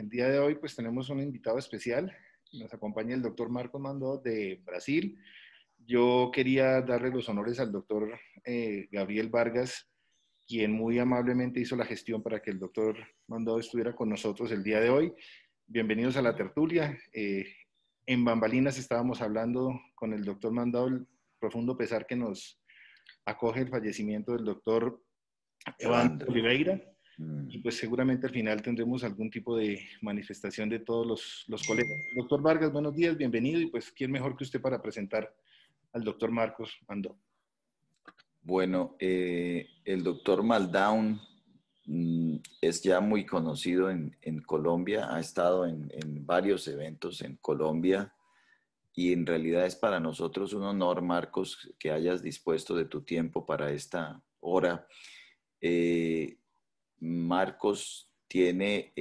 El día de hoy pues tenemos un invitado especial. Nos acompaña el doctor Marcos Mandó de Brasil. Yo quería darle los honores al doctor Gabriel Vargas, quien muy amablemente hizo la gestión para que el doctor Mandó estuviera con nosotros el día de hoy. Bienvenidos a la tertulia. En bambalinas estábamos hablando con el doctor Mandó el profundo pesar que nos acoge el fallecimiento del doctor Evandro Oliveira. Y pues seguramente al final tendremos algún tipo de manifestación de todos los colegas. Doctor Vargas, buenos días, bienvenido. Y pues, ¿quién mejor que usted para presentar al doctor Marcos Mandó? Bueno, el doctor Maldown es ya muy conocido en Colombia, ha estado en varios eventos en Colombia y en realidad es para nosotros un honor, Marcos, que hayas dispuesto de tu tiempo para esta hora. Marcos tiene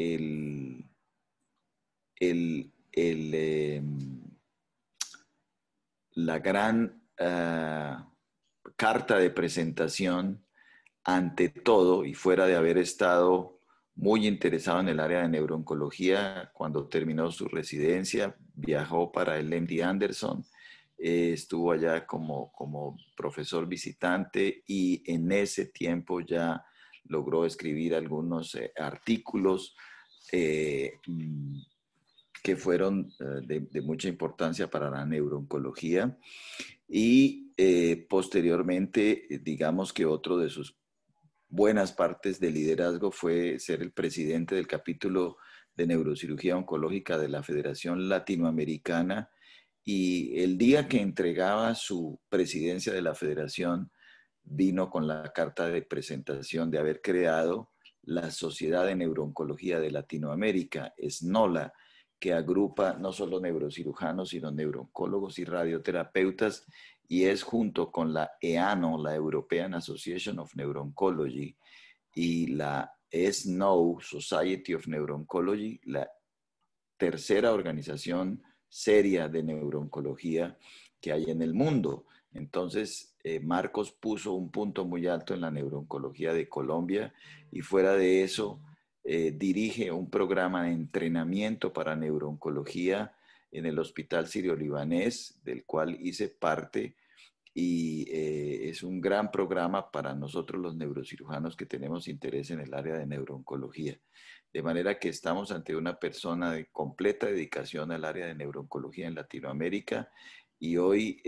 la gran carta de presentación ante todo, y fuera de haber estado muy interesado en el área de neurooncología, cuando terminó su residencia, viajó para el MD Anderson, estuvo allá como profesor visitante y en ese tiempo ya logró escribir algunos artículos que fueron de mucha importancia para la neurooncología y posteriormente, digamos que otro de sus buenas partes de liderazgo fue ser el presidente del capítulo de neurocirugía oncológica de la Federación Latinoamericana, y el día que entregaba su presidencia de la federación vino con la carta de presentación de haber creado la Sociedad de Neurooncología de Latinoamérica, SNOLA, que agrupa no solo neurocirujanos, sino neurooncólogos y radioterapeutas, y es junto con la EANO, la European Association of Neurooncology, y la SNO, Society of Neurooncology, la tercera organización seria de neurooncología que hay en el mundo. Entonces, Marcos puso un punto muy alto en la neurooncología de Colombia y fuera de eso, dirige un programa de entrenamiento para neurooncología en el Hospital Sirio-Libanés, del cual hice parte, y es un gran programa para nosotros los neurocirujanos que tenemos interés en el área de neurooncología. De manera que estamos ante una persona de completa dedicación al área de neurooncología en Latinoamérica, y hoy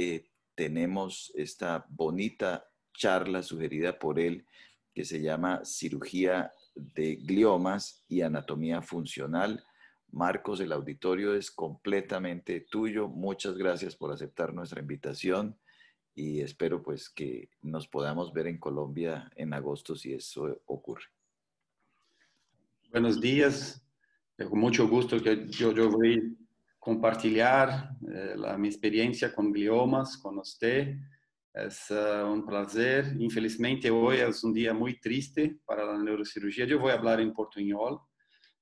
tenemos esta bonita charla sugerida por él que se llama Cirugía de gliomas y anatomía funcional. Marcos, el auditorio es completamente tuyo. Muchas gracias por aceptar nuestra invitación y espero pues que nos podamos ver en Colombia en agosto si eso ocurre. Buenos días, con mucho gusto que yo voy a compartilhar mi experiencia con gliomas con usted. Es un placer. Infelizmente hoy es un día muy triste para la neurocirugía. Yo voy a hablar en portuñol,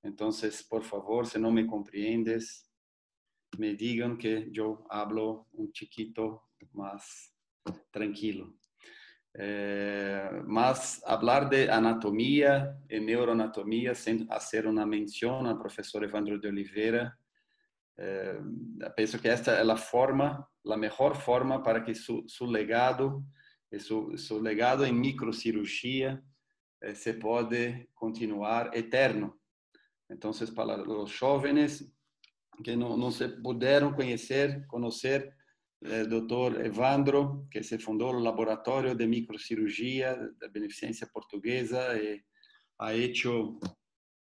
entonces por favor, si no me comprendes, me digan que yo hablo un chiquito más tranquilo. Mas hablar de anatomía y neuroanatomía sin hacer una mención al profesor Evandro de Oliveira, pienso que esta es la mejor forma para que su legado, su legado en microcirugía se puede continuar eterno. Entonces, para los jóvenes que no se pudieron conocer el doctor Evandro, que se fundó el laboratorio de microcirugía de Beneficencia Portuguesa y ha hecho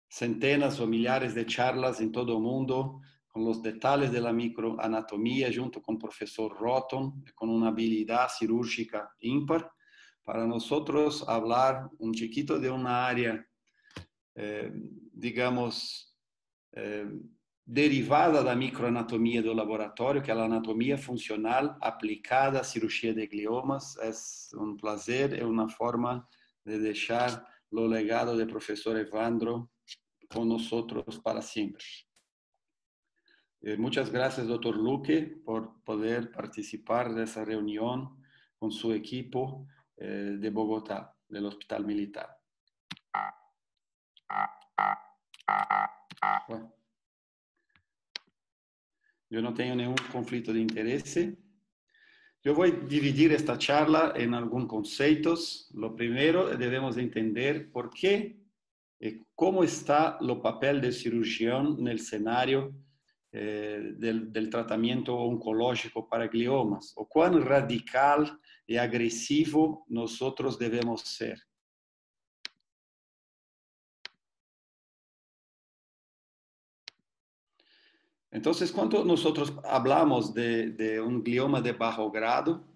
centenas o millares de charlas en todo el mundo con los detalles de la microanatomía, junto con el profesor Roton, con una habilidad cirúrgica ímpar. Para nosotros hablar un chiquito de una área, digamos, derivada da microanatomia do laboratório, que é a anatomia funcional aplicada à cirurgia de gliomas. É um prazer, é uma forma de deixar o legado do professor Evandro com nós para sempre. Muchas gracias, Dr. Luque, por poder participar dessa reunião com seu equipo de Bogotá, do Hospital Militar. Bueno, yo no tengo ningún conflicto de interés. Yo voy a dividir esta charla en algunos conceptos. Lo primero, debemos entender por qué cómo está el papel del cirujano en el escenario del tratamiento oncológico para gliomas, o cuán radical y agresivo nosotros debemos ser. Entonces, cuando nosotros hablamos de un glioma de bajo grado,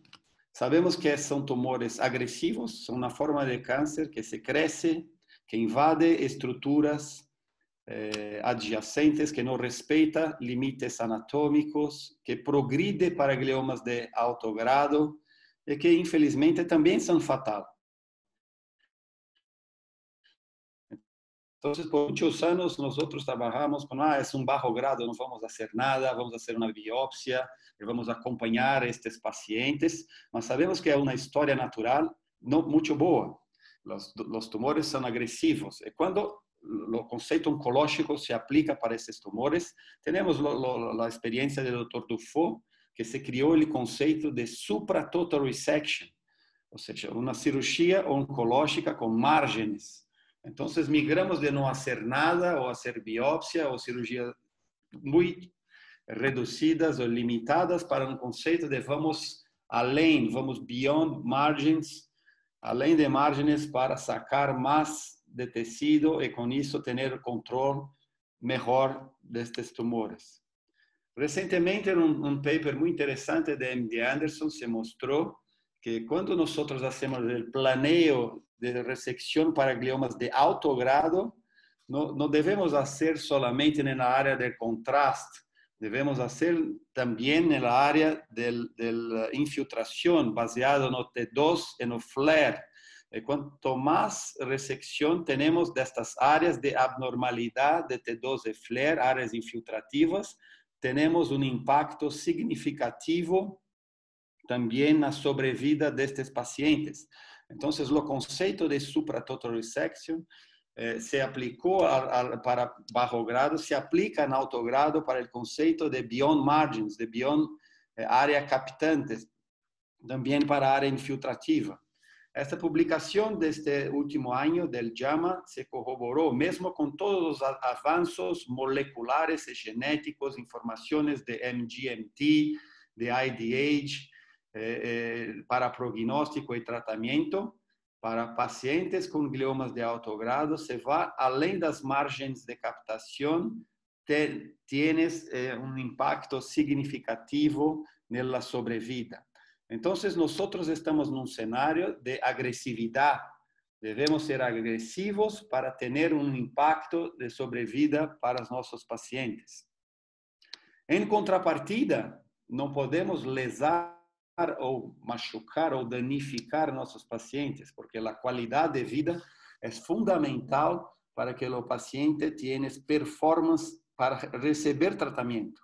sabemos que son tumores agresivos, son una forma de cáncer que se crece, que invade estructuras adyacentes, que no respeta límites anatómicos, que progride para gliomas de alto grado y que infelizmente también son fatales. Entonces, por muchos años nosotros trabajamos con, es un bajo grado, no vamos a hacer nada, vamos a hacer una biopsia, y vamos a acompañar a estos pacientes, mas sabemos que es una historia natural no mucho boa. Los tumores son agresivos. Y cuando el concepto oncológico se aplica para estos tumores, tenemos la experiencia del Dr. Dufault, que se creó el concepto de supratotal resection, o sea, una cirugía oncológica con márgenes. Entonces, migramos de no hacer nada o hacer biopsia o cirugías muy reducidas o limitadas para un concepto de vamos além, vamos beyond margins, além de márgenes para sacar más de tecido y con eso tener control mejor de estos tumores. Recientemente, en un paper muy interesante de MD Anderson, se mostró que cuando nosotros hacemos el planeo de resección para gliomas de alto grado, no debemos hacer solamente en la área del contraste, debemos hacer también en la área de la infiltración baseado en T2, en el flare. Cuanto más resección tenemos de estas áreas de abnormalidad de T2 y flare, áreas infiltrativas, tenemos un impacto significativo también na sobrevida destes pacientes. Entonces, o conceito de supratotal resection se aplicou para bajo grado, se aplica en alto grado para el conceito de beyond margins, de beyond área captantes, también para área infiltrativa. Esta publicación de este último año del JAMA se corroboró, mesmo con todos los avances moleculares y genéticos, informaciones de MGMT, de IDH, para prognóstico y tratamiento, para pacientes con gliomas de alto grado, se va além das margens de captación, tienes un impacto significativo en la sobrevida. Entonces, nosotros estamos en un escenario de agresividad. Debemos ser agresivos para tener un impacto de sobrevida para nuestros pacientes. En contrapartida, no podemos lesar ou machucar ou danificar nossos pacientes, porque a qualidade de vida é fundamental para que o paciente tenha performance para receber tratamento.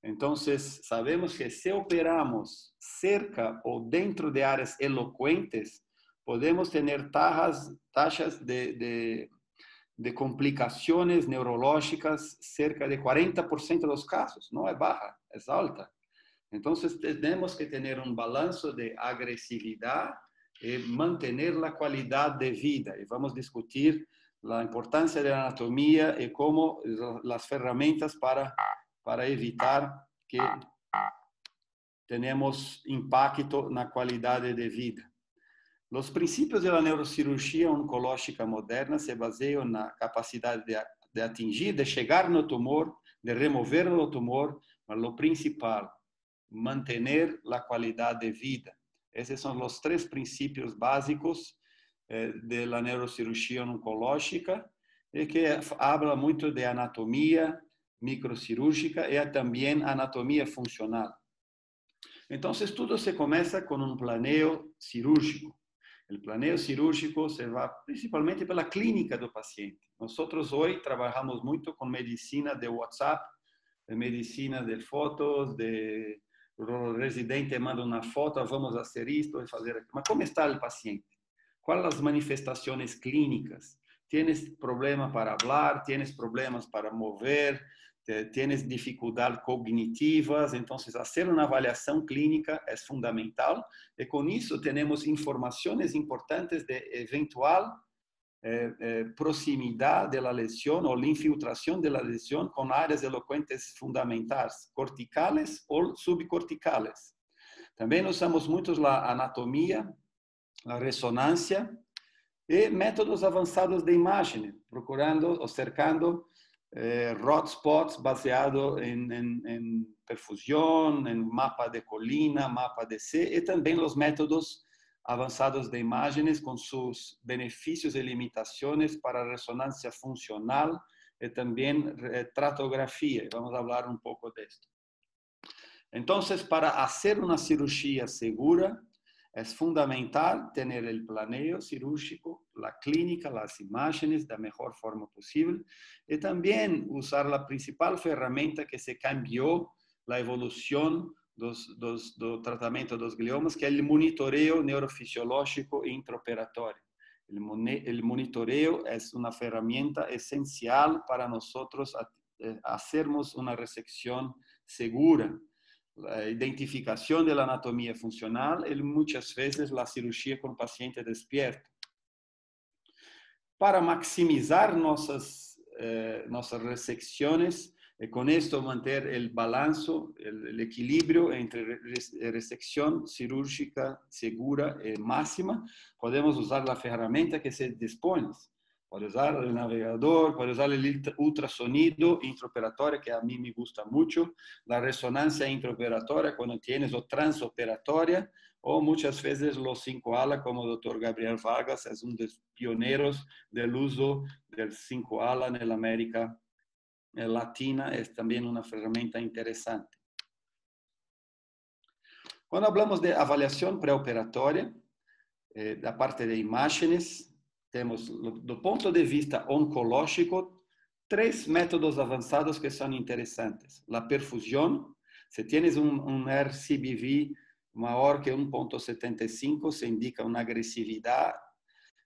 Então, sabemos que se operamos cerca ou dentro de áreas eloquentes, podemos ter taxas de complicações neurológicas cerca de 40% dos casos. Não é baixa, é alta. Então, temos que ter um balanço de agressividade e manter a qualidade de vida. E vamos discutir a importância da anatomia e como as ferramentas para evitar que tenhamos impacto na qualidade de vida. Os princípios da neurocirurgia oncológica moderna se baseiam na capacidade de atingir, de chegar no tumor, de remover o tumor, mas o principal, manter a qualidade de vida. Esses são os 3 princípios básicos da neurocirurgia oncológica e que habla muito de anatomia microcirúrgica e também anatomia funcional. Então, tudo se começa com um planeo cirúrgico. O planeo cirúrgico se vai principalmente pela clínica do paciente. Nós hoje trabalhamos muito com medicina de WhatsApp, de medicina de fotos, o residente manda uma foto, vamos fazer isto e fazer aquilo. Mas como está o paciente? Quais as manifestações clínicas? tienes problemas para hablar, tienes problemas para mover, tienes dificuldades cognitivas. Entonces, hacer una avaliación clínica es fundamental. Y con eso tenemos informaciones importantes de eventual proximidad de la lesión o la infiltración de la lesión con áreas elocuentes fundamentales, corticales o subcorticales. También usamos mucho la anatomía, la resonancia y métodos avanzados de imagen, procurando o cercando hotspots baseados en perfusión, en mapa de colina, mapa de C, y también los métodos avanzados de imágenes con sus beneficios y limitaciones para resonancia funcional y también tratografía. Vamos a hablar un poco de esto. Entonces, para hacer una cirugía segura, es fundamental tener el planeo cirúrgico, la clínica, las imágenes de la mejor forma posible y también usar la principal herramienta que se cambió la evolución do tratamento dos gliomas, que é o monitoreo neurofisiológico intraoperatório. El monitoreo es una herramienta esencial para nosotros hacermos una resección segura. La identificación de la anatomía funcional y muchas veces la cirugía con paciente despierto. Para maximizar nuestras resecciones, con esto mantener el balance, el equilibrio entre resección cirúrgica segura y máxima, podemos usar la herramienta que se dispone. Puede usar el navegador, puede usar el ultrasonido intraoperatorio, que a mí me gusta mucho, la resonancia intraoperatoria cuando tienes o transoperatoria, o muchas veces los 5 ala, como el doctor Gabriel Vargas es uno de los pioneros del uso del 5 ala en la América Latina, es también una herramienta interesante. Cuando hablamos de avaliación preoperatoria, da parte de imágenes, temos, do ponto de vista oncológico, 3 métodos avanzados que são interessantes. La perfusión, se tienes un RCBV maior que 1.75, se indica una agresividad.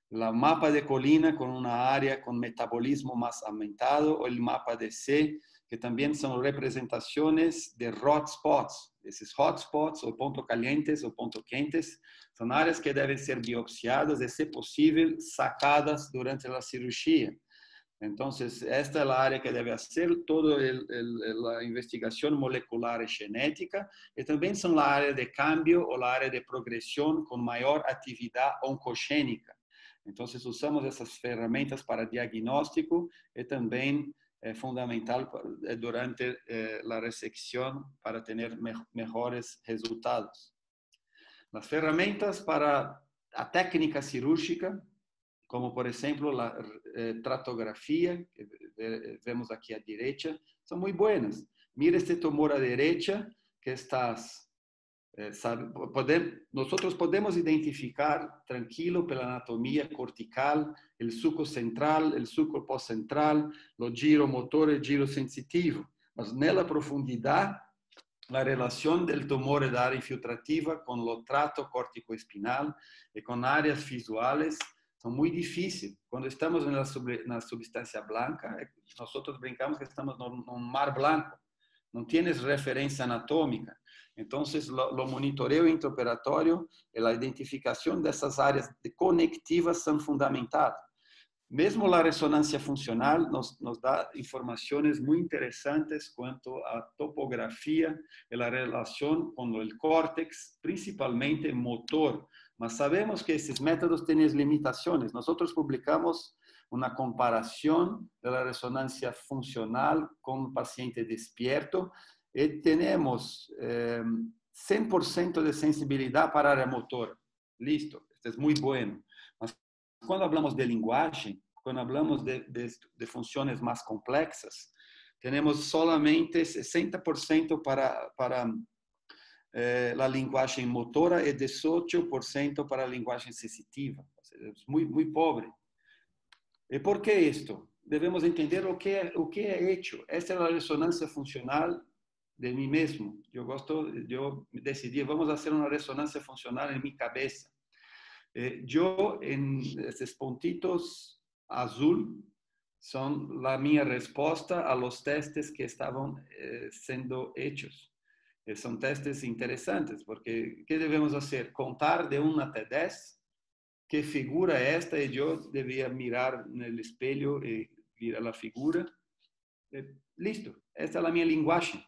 La mapa de colina con una área con metabolismo más aumentado, o el mapa de C, que también son representaciones de hotspots. Esos hotspots, o puntos calientes o puntos quentes, son áreas que deben ser biopsiadas y, si posible, sacadas durante la cirugía. Entonces, esta es la área que debe hacer toda la investigación molecular y genética, y también son la área de cambio o la área de progresión con mayor actividad oncogénica. Entonces, usamos esas herramientas para diagnóstico y también fundamental durante la resección para tener mejores resultados. Las herramientas para la técnica cirúrgica, como por ejemplo la tratografía, que vemos aquí a derecha, son muy buenas. Mira este tumor a derecha que estás... nosotros podemos identificar tranquilo pela anatomía cortical, el suco central, el suco postcentral, lo giro motor y el giro sensitivo. Mas nella profundidad, la relación del tumor de área infiltrativa con lo trato córtico-espinal y con áreas visuales son muy difíciles. Cuando estamos en la substancia blanca, nosotros brincamos que estamos en un mar blanco. No tienes referencia anatómica. Entonces, lo monitoreo intraoperatorio y la identificación de esas áreas conectivas son fundamentales. Mesmo la resonancia funcional nos da informaciones muy interesantes cuanto a topografía y la relación con el córtex, principalmente motor. Mas sabemos que esos métodos tienen limitaciones. Nosotros publicamos una comparación de la resonancia funcional con un paciente despierto y tenemos 100% de sensibilidad para área motora. Listo, esto es muy bueno. Mas cuando hablamos de lenguaje, cuando hablamos de funciones más complexas, tenemos solamente 60% para la lenguaje motora y 18% para la lenguaje sensitiva. Es muy pobre. ¿Y por qué esto? Debemos entender lo que he hecho. Esta es la resonancia funcional de mí mismo. Yo decidí, vamos a hacer una resonancia funcional en mi cabeza. Yo en estos puntitos azul son la minha respuesta a los testes que estaban siendo hechos. Son testes interesantes, porque ¿qué debemos hacer? Contar de 1 até 10, qué figura es esta, y yo debía mirar en el espejo y ver la figura. Listo, esta es la minha linguagem.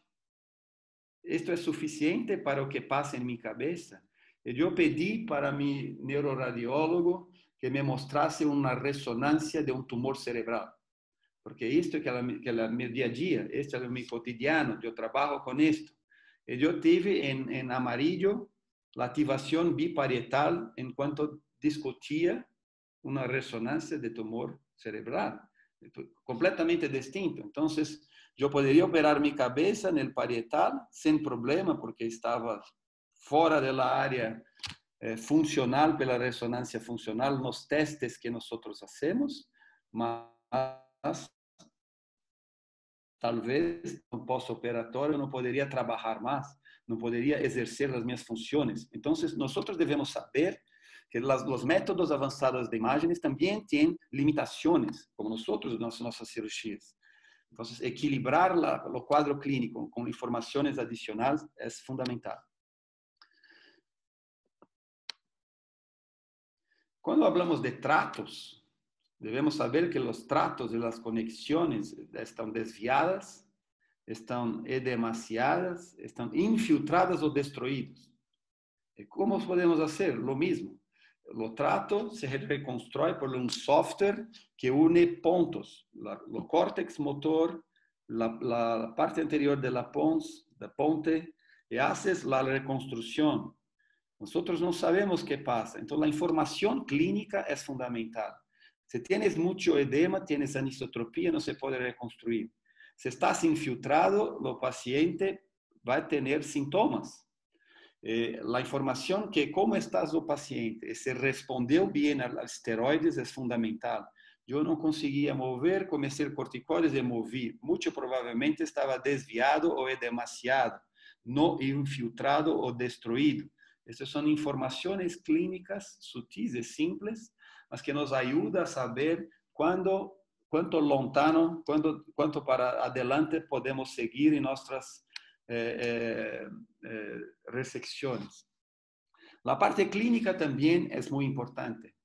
Esto es suficiente para lo que pasa en mi cabeza. Y yo pedí para mi neuroradiólogo que me mostrase una resonancia de un tumor cerebral. Porque esto es que es mi día a día, esto es mi cotidiano, yo trabajo con esto. Y yo tuve en amarillo la activación biparietal en cuanto discutía una resonancia de tumor cerebral, completamente distinto. Entonces, yo podría operar mi cabeza en el parietal sin problema, porque estaba fuera de la área funcional, pela resonancia funcional, los testes que nosotros hacemos, mas tal vez no postoperatorio no podría trabajar más, no podría ejercer las mismas funciones. Entonces, nosotros debemos saber que los métodos avanzados de imágenes también tienen limitaciones, como nosotros en nuestras cirugías. Entonces, equilibrar lo cuadro clínico con informaciones adicionales es fundamental. Cuando hablamos de tratos, debemos saber que los tratos y las conexiones están desviadas, están edemaciadas, están infiltradas o destruidas. ¿Cómo podemos hacer? Lo mismo. Lo trato se reconstruye por un software que une puntos, lo córtex motor, la parte anterior de la ponte, y haces la reconstrucción. Nosotros no sabemos qué pasa. Entonces, la información clínica es fundamental. Si tienes mucho edema, tienes anisotropía, no se puede reconstruir. Si estás infiltrado, el paciente va a tener síntomas. La información que cómo estás el paciente, se respondió bien a los esteroides es fundamental. Yo no conseguía mover, comencé corticoides y moví. Mucho probablemente estaba desviado o demasiado, no infiltrado o destruido. Estas son informaciones clínicas sutis y simples, mas que nos ayuda a saber cuánto lontano, cuánto para adelante podemos seguir en nuestras resecciones. La parte clínica también es muy importante.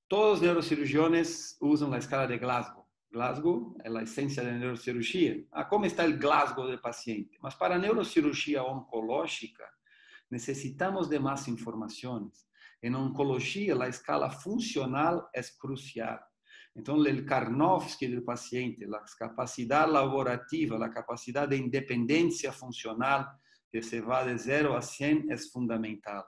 Todos los neurocirujanos usan la escala de Glasgow. Glasgow es la esencia de la neurocirugía. ¿Cómo está el Glasgow del paciente? Mas para neurocirugía oncológica, necesitamos de más informaciones. En oncología, la escala funcional es crucial. Entonces, el Karnofsky del paciente, la capacidad laborativa, la capacidad de independencia funcional, que se va de 0 a 100, es fundamental.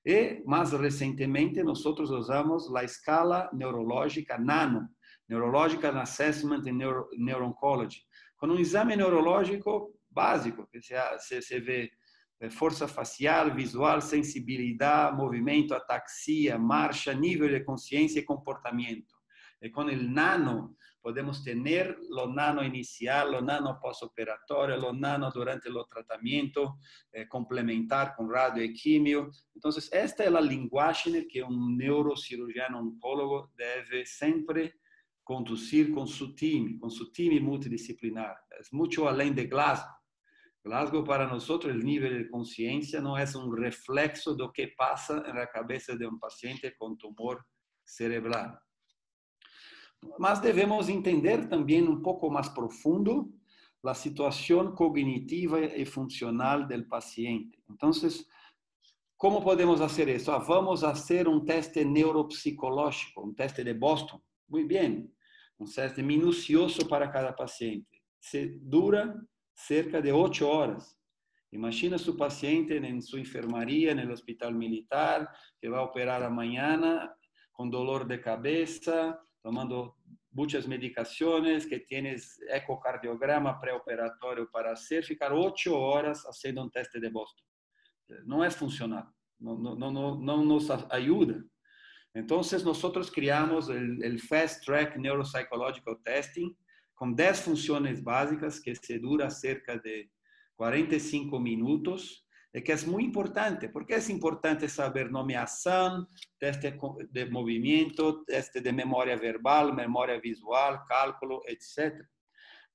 Y más recientemente, nosotros usamos la escala neurológica NANO, Neurological Assessment in Neuro-Oncology, con un examen neurológico básico, que se ve força facial, visual, sensibilidad, movimiento, ataxia, marcha, nivel de conciencia y comportamiento. Y con el nano podemos tener lo nano inicial, lo nano postoperatorio, lo nano durante el tratamiento, complementar con radio y quimio. Entonces, esta es la lenguaje que un neurocirujano oncólogo debe siempre conducir con su team multidisciplinar. Es mucho além de Glasgow. Glasgow para nosotros, el nivel de conciencia no es un reflexo de lo que pasa en la cabeza de un paciente con tumor cerebral. Mas debemos entender también un poco más profundo la situación cognitiva y funcional del paciente. Entonces, ¿cómo podemos hacer eso? Vamos a hacer un teste neuropsicológico, un teste de Boston. Muy bien, un teste minucioso para cada paciente. Se dura cerca de 8 horas. Imagina su paciente en su enfermería, en el hospital militar, que va a operar mañana con dolor de cabeza, tomando muchas medicaciones, que tienes ecocardiograma preoperatorio para hacer, ficar 8 horas haciendo un teste de Boston. No es funcional, no nos ayuda. Entonces, nosotros creamos el Fast Track Neuropsychological Testing, con 10 funciones básicas que se dura cerca de 45 minutos que es muy importante. ¿Por qué es importante saber nomeación, teste de movimiento, teste de memoria verbal, memoria visual, cálculo, etc.?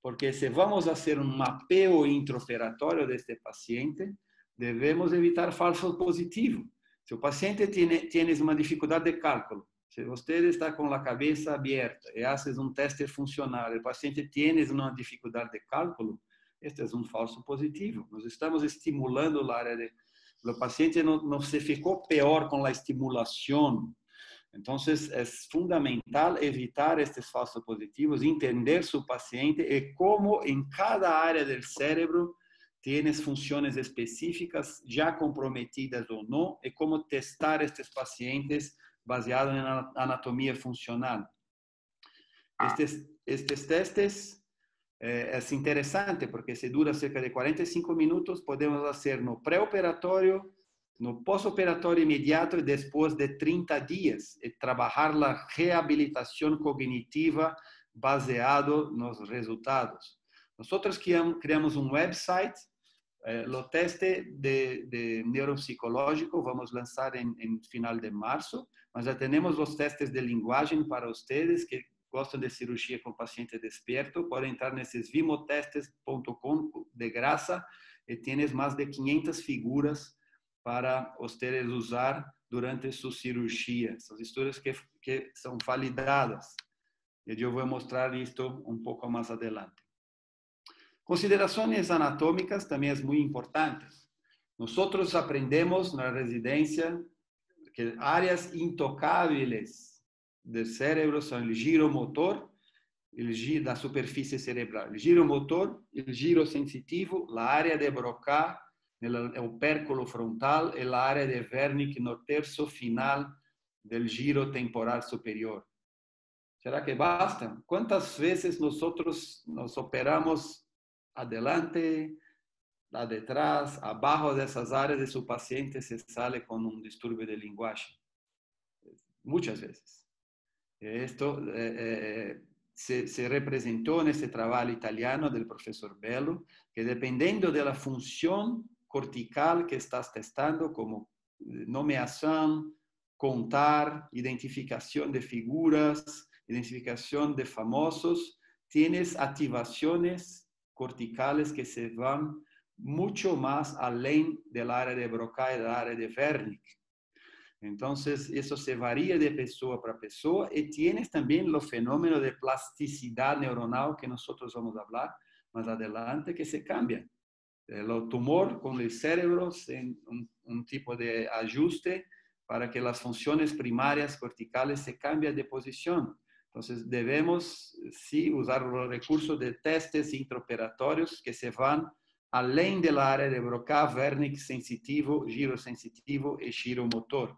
Porque si vamos a hacer un mapeo intraoperatorio de este paciente, debemos evitar falsos positivos. Si el paciente tiene una dificultad de cálculo, si usted está con la cabeza abierta y haces un teste funcional, el paciente tiene una dificultad de cálculo, este es un falso positivo. Nos estamos estimulando el área de... El paciente no se ficou peor con la estimulación. Entonces, es fundamental evitar estos falsos positivos, entender su paciente y cómo en cada área del cerebro tienes funciones específicas ya comprometidas o no, y cómo testar estos pacientes baseado en anatomía funcional. Estes testes es interesante porque se dura cerca de 45 minutos, podemos hacer no pré-operatório, no pós-operatório inmediato y después de 30 días, y trabajar la rehabilitación cognitiva baseado en los resultados. Nosotros creamos un website, lo teste de neuropsicológico vamos a lanzar en final de marzo, mas já temos los testes de linguagem para ustedes que gostam de cirurgia com paciente despierto, podem entrar nesses vimotestes.com de graça e tienes mais de 500 figuras para ustedes usar durante su cirugía. São estudos que são validadas. E eu vou mostrar isto um pouco mais adelante. Considerações anatómicas também é muito importante. Nosotros aprendemos na residência que áreas intocáveis del cerebro son el giro motor, el giro da superficie cerebral, el giro motor, el giro sensitivo, la área de Broca, el opérculo frontal y la área de Wernicke no tercio final del giro temporal superior. ¿Será que basta? ¿Cuántas veces nosotros nos operamos adelante, detrás, abajo de esas áreas de su paciente se sale con un disturbio de lenguaje? Muchas veces. Esto se representó en este trabajo italiano del profesor Bello, que dependiendo de la función cortical que estás testando, como nomeación, contar, identificación de figuras, identificación de famosos, tienes activaciones corticales que se van mucho más além del área de Broca y del área de Wernicke. Entonces, eso se varía de persona para persona y tienes también los fenómenos de plasticidad neuronal que nosotros vamos a hablar más adelante, que se cambian. El tumor con el cerebro en un tipo de ajuste para que las funciones primarias corticales se cambien de posición. Entonces, debemos sí usar los recursos de testes intraoperatorios que se van além del área de Broca, Wernicke sensitivo, giro sensitivo y giro motor.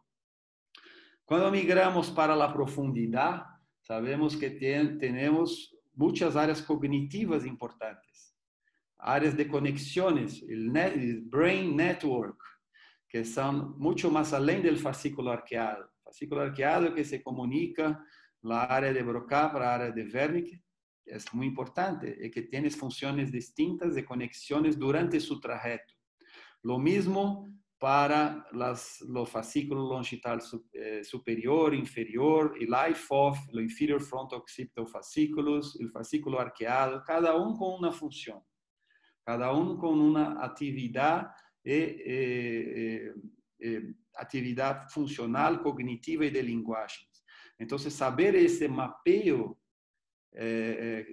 Cuando migramos para la profundidad, sabemos que tenemos muchas áreas cognitivas importantes. Áreas de conexiones, el brain network, que son mucho más além del fascículo arqueado. Fascículo arqueado que se comunica la área de Broca para la área de Wernicke. Es muy importante, y que tienes funciones distintas de conexiones durante su trayecto. Lo mismo para los fascículos longital superior, inferior, el IFOF, el inferior front occipital fascículos, el fascículo arqueado, cada uno con una función, cada uno con una actividad, actividad funcional, cognitiva y de lenguaje. Entonces, saber ese mapeo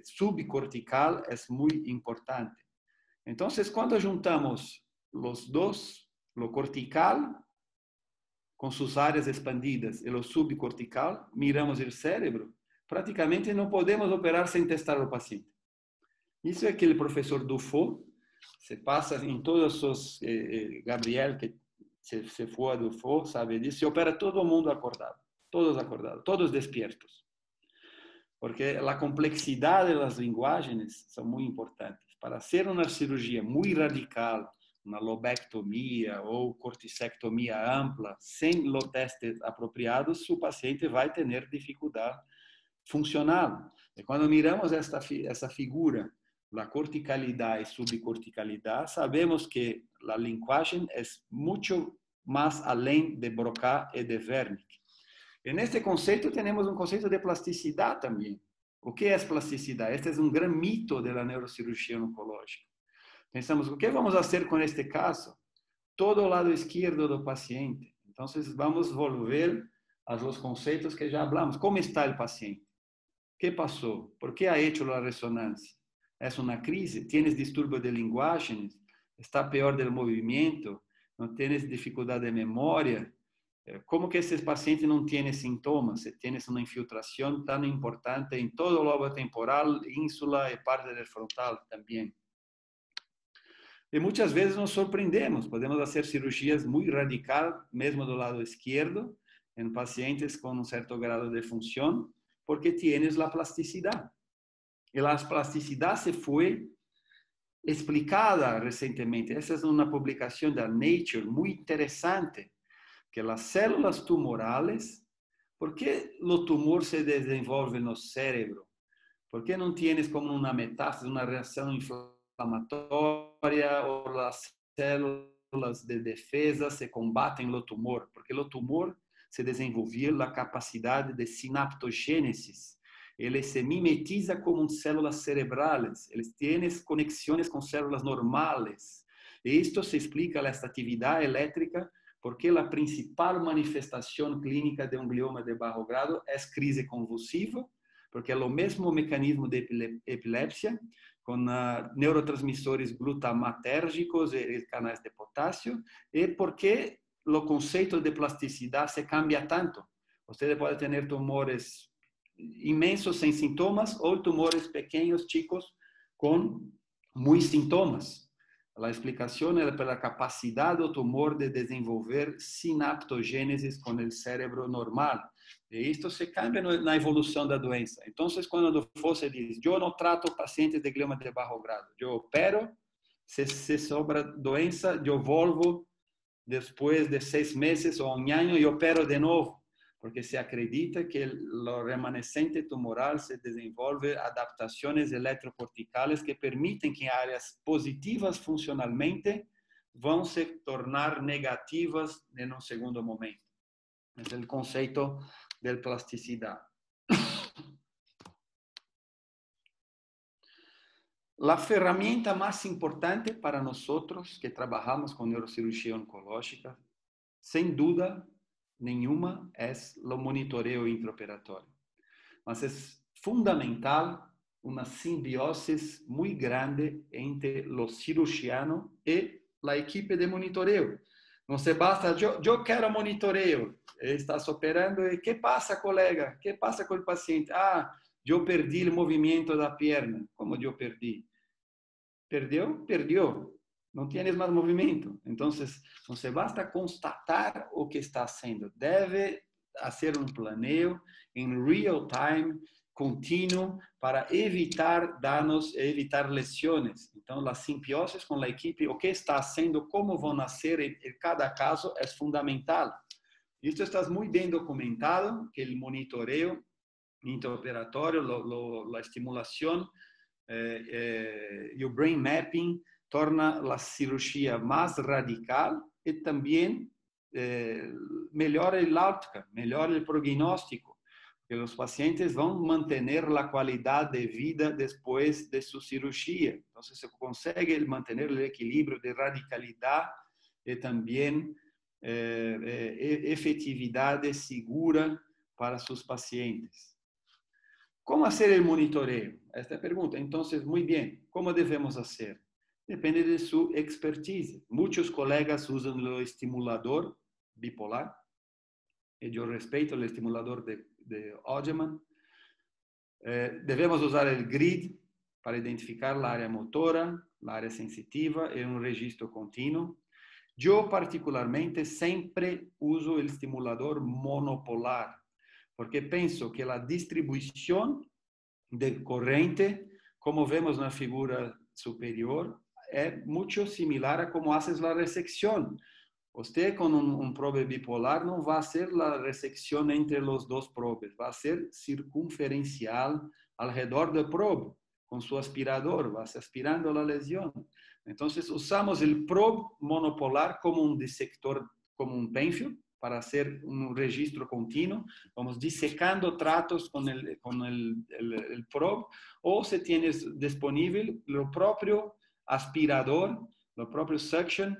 subcortical es muy importante. Entonces, cuando juntamos los dos, lo cortical con sus áreas expandidas y lo subcortical, miramos el cerebro, prácticamente no podemos operar sin testar al paciente. Eso es que el profesor Dufault se pasa en todos sus, Gabriel, que se fue a Dufault, sabe disso, se opera todo el mundo acordado, todos despiertos. Porque la complejidad de las lenguajes son muy importantes. Para hacer una cirugía muy radical, una lobectomía o corticectomía ampla, sin los testes apropiados, su paciente va a tener dificultad funcional. Y cuando miramos esa figura, la corticalidad y subcorticalidad, sabemos que la linguagem é muito mais além de Broca e de Wernicke. Neste conceito temos um conceito de plasticidade também. O que é plasticidade? Este é um grande mito da neurocirurgia oncológica. Pensamos, o que vamos fazer com este caso? Todo o lado esquerdo do paciente. Então, vamos volver a los conceitos que já falamos. Como está o paciente? O que passou? ¿Por que ha hecho la resonancia? ¿Es una crisis? ¿Tienes disturbio de linguagem? ¿Está peor del movimiento? ¿No tienes dificultad de memoria? Como que esse paciente não tem sintomas? Se tienes uma infiltração tão importante em todo o lobo temporal, ínsula e parte del frontal também. E muitas vezes nos surpreendemos. Podemos fazer cirurgias muito radicais, mesmo do lado esquerdo, em pacientes com um certo grado de função, porque tienes a plasticidade. E a plasticidade se foi explicada recentemente. Essa é uma publicação da Nature muito interessante, que as células tumorales, ¿por que o tumor se desenvolve no cérebro? ¿Por que não tienes como uma metástase, uma reação inflamatória, ou as células de defesa se combatem o tumor? Porque o tumor se desenvolvia a capacidade de sinaptogênese. Ele se mimetiza como células cerebrales. Eles têm conexões com células normais. E isto se explica esta atividade elétrica, porque a principal manifestação clínica de um glioma de baixo grado é crise convulsiva, porque é o mesmo mecanismo de epilepsia, com neurotransmissores glutamatérgicos e canais de potássio, e porque o conceito de plasticidade se cambia tanto. Você pode ter tumores imensos sem sintomas ou tumores pequenos, chicos, com muitos sintomas. A explicação é pela capacidade do tumor de desenvolver sinaptogênese com o cérebro normal. E isto se cambia na evolução da doença. Então, quando você diz, eu não trato pacientes de glioma de baixo grado, eu opero, se sobra doença, eu volvo depois de 6 meses ou 1 ano e opero de novo, porque se acredita que o remanescente tumoral se desenvolve adaptações eletrocorticais que permitem que áreas positivas funcionalmente vão se tornar negativas em um segundo momento. Esse é o conceito de plasticidade. A ferramenta mais importante para nós que trabalhamos com neurocirurgia oncológica, sem dúvida nenhuma, é o monitoreo intraoperatório. Mas é fundamental uma simbiose muito grande entre o cirurgiano e a equipe de monitoreo. Não se basta, eu quero monitoreo, estás operando e que passa, colega? Que passa com o paciente? Eu perdi o movimento da perna. Como eu perdi? Perdeu? Perdeu. Não tienes mais movimento. Então, não se basta constatar o que está sendo. Deve fazer um planeio em real time, contínuo, para evitar danos e evitar lesões. Então, a simbiose com a equipe, o que está sendo, como vão nascer em cada caso, é fundamental. Isto está muito bem documentado, que o monitoreio intraoperatório, a estimulação e o brain mapping torna a cirurgia mais radical e também melhora o outcome, melhora o prognóstico, porque os pacientes vão manter a qualidade de vida depois de sua cirurgia. Então, se consegue manter o equilíbrio de radicalidade e também efetividade segura para seus pacientes. Como fazer o monitoreio? Esta é a pergunta. Então, muito bem, como devemos fazer? Depende de sua expertise. Muitos colegas usam o estimulador bipolar, e eu respeito o estimulador de Hodgman. Devemos usar o grid para identificar a área motora, a área sensitiva e um registro contínuo. Eu, particularmente, sempre uso o estimulador monopolar, porque penso que a distribuição de corrente, como vemos na figura superior, é muito similar a como haces a resecção. Você, com um probe bipolar, não vai ser a resecção entre os dois probes, vai ser circunferencial ao redor do probe, com seu aspirador, vai se aspirando a lesão. Entonces usamos el probe monopolar como un disector, como un Penfield, para hacer un registro continuo. Vamos disecando tratos con el probe, o si tienes disponible lo propio aspirador, lo propio suction,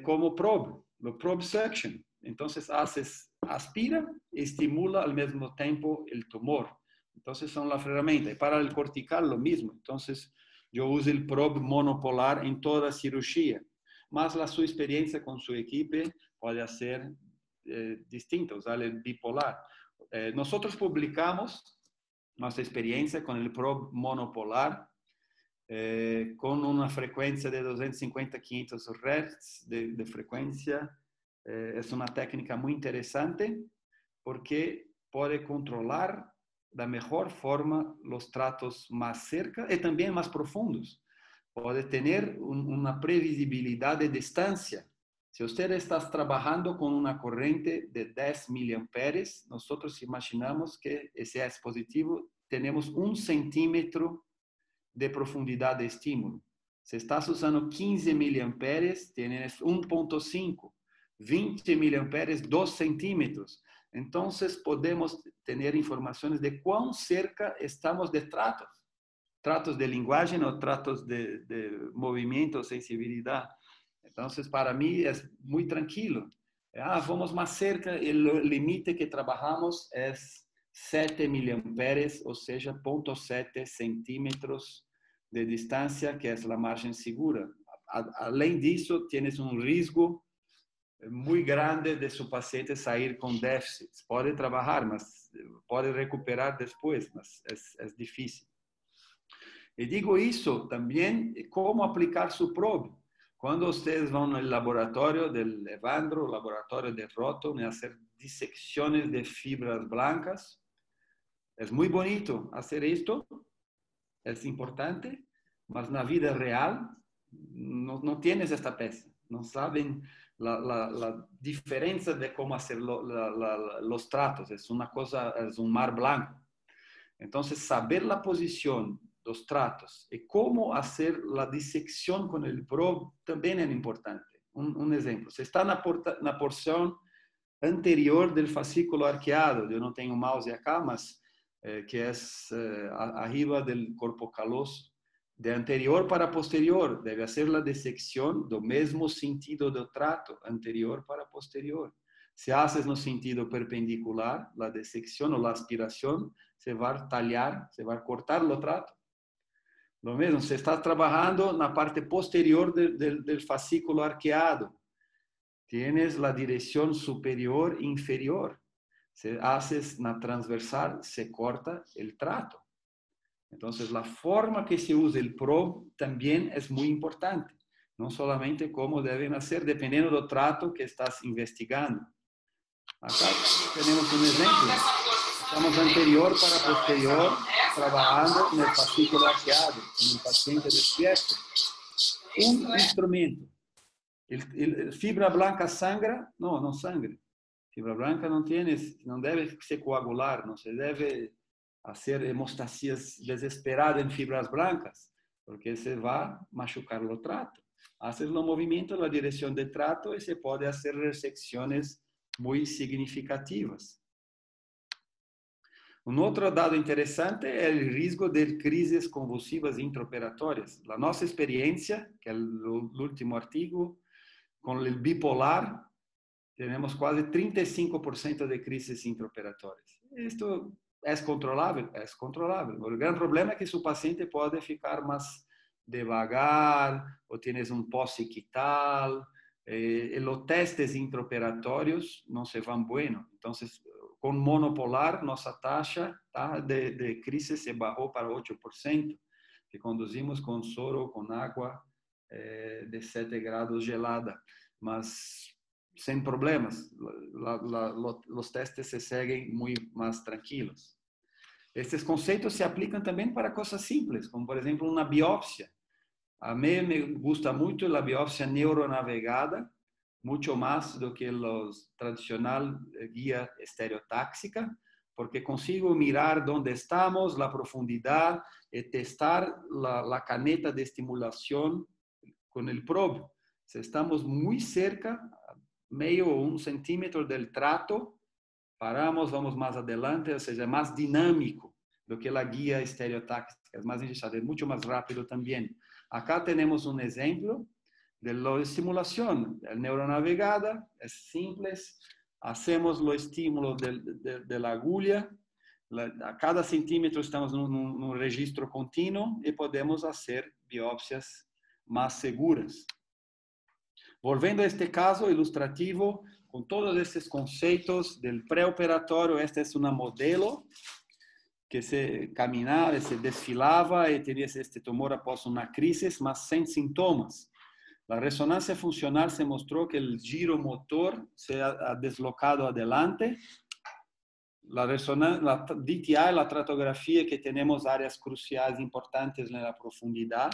como probe, lo probe suction. Entonces aspira y estimula al mismo tiempo el tumor. Entonces son las herramientas. Y para el cortical lo mismo. Entonces yo uso el probe monopolar en toda cirugía. Más su experiencia con su equipo puede ser distinta, usar el bipolar. Nosotros publicamos nuestra experiencia con el probe monopolar con una frecuencia de 250-500 Hz de frecuencia. Es una técnica muy interesante porque puede controlar de mejor forma los tratos más cerca y también más profundos. Puede tener una previsibilidad de distancia. Si usted está trabajando con una corriente de 10 miliamperes, nosotros imaginamos que ese dispositivo tenemos 1 centímetro de profundidad de estímulo. Si estás usando 15 miliamperes, tienes 1.5. 20 miliamperes, 2 centímetros. Entonces podemos tener informaciones de cuán cerca estamos de tratos de lenguaje o tratos de movimiento, sensibilidad. Entonces para mí es muy tranquilo. Vamos más cerca, el límite que trabajamos es 7 miliamperes, o sea, 0.7 centímetros de distancia, que es la margen segura. Além disso, tienes un riesgo muy grande de su paciente salir con déficits. Puede trabajar, mas puede recuperar después, mas es difícil. Y digo eso también, cómo aplicar su probe. Cuando ustedes van al laboratorio del Evandro, laboratorio de Roton, a hacer disecciones de fibras blancas, es muy bonito hacer esto, es importante, mas en la vida real no tienes esta peça. No saben la diferencia de cómo hacer los tratos. Es una cosa, es un mar blanco. Entonces, saber la posición, los tratos y cómo hacer la disección con el probe también es importante. Un ejemplo, si está en la porción anterior del fascículo arqueado, yo no tengo mouse acá, mas que es arriba del corpo caloso, de anterior para posterior, debe hacer la disección do mesmo sentido do trato, anterior para posterior. Si haces no sentido perpendicular, la disección o la aspiración, se va a tallar, se va a cortar lo trato. Lo mismo, se está trabajando en la parte posterior del fascículo arqueado. Tienes la dirección superior e inferior. Si haces na transversal, se corta el trato. Entonces, la forma que se usa el probe también es muy importante. No solamente cómo deben hacer, dependiendo del trato que estás investigando. Acá tenemos un ejemplo. Estamos anterior para posterior, trabajando en el fascículo arqueado, con el paciente despierto. Un instrumento. ¿Fibra blanca sangra? No, no sangra. Fibra blanca no debe se coagular, no se debe hacer hemostasías desesperadas en fibras blancas, porque se va a machucar el trato. Haces los movimientos, la dirección del trato y se puede hacer resecciones muy significativas. Un otro dado interesante es el riesgo de crisis convulsivas intraoperatorias. La nuestra experiencia, que es el último artículo, con el bipolar, tenemos casi 35% de crisis intraoperatorias. Esto es controlable, es controlable. El gran problema es que su paciente puede ficar más devagar, o tienes un post-ictal, los testes intraoperatorios no se van buenos. Entonces, con monopolar, nuestra tasa de crisis se bajó para 8%, que conducimos con soro, con agua de 7 grados gelada. Mas sin problemas, los testes se siguen muy más tranquilos. Estos conceptos se aplican también para cosas simples, como por ejemplo una biopsia. A mí me gusta mucho la biopsia neuronavegada, mucho más do que los tradicional guía estereotáxica, porque consigo mirar dónde estamos, la profundidad, y testar la caneta de estimulación con el probe. Si estamos muy cerca, medio o 1 centímetro del trato, paramos, vamos más adelante, o sea, es más dinámico do que la guía estereotáxica, es más engessado, es mucho más rápido también. Acá tenemos un ejemplo de la estimulación, el neuronavegada, es simple, hacemos los estímulos de la agulha, a cada centímetro estamos en un registro continuo y podemos hacer biopsias más seguras. Volviendo a este caso ilustrativo, con todos estos conceptos del preoperatorio, esta es una modelo que se caminaba, se desfilaba y tenía este tumor após una crisis, mas sin síntomas. La resonancia funcional se mostró que el giro motor se ha deslocado adelante. La DTI, la tratografía, que tenemos áreas cruciales importantes en la profundidad.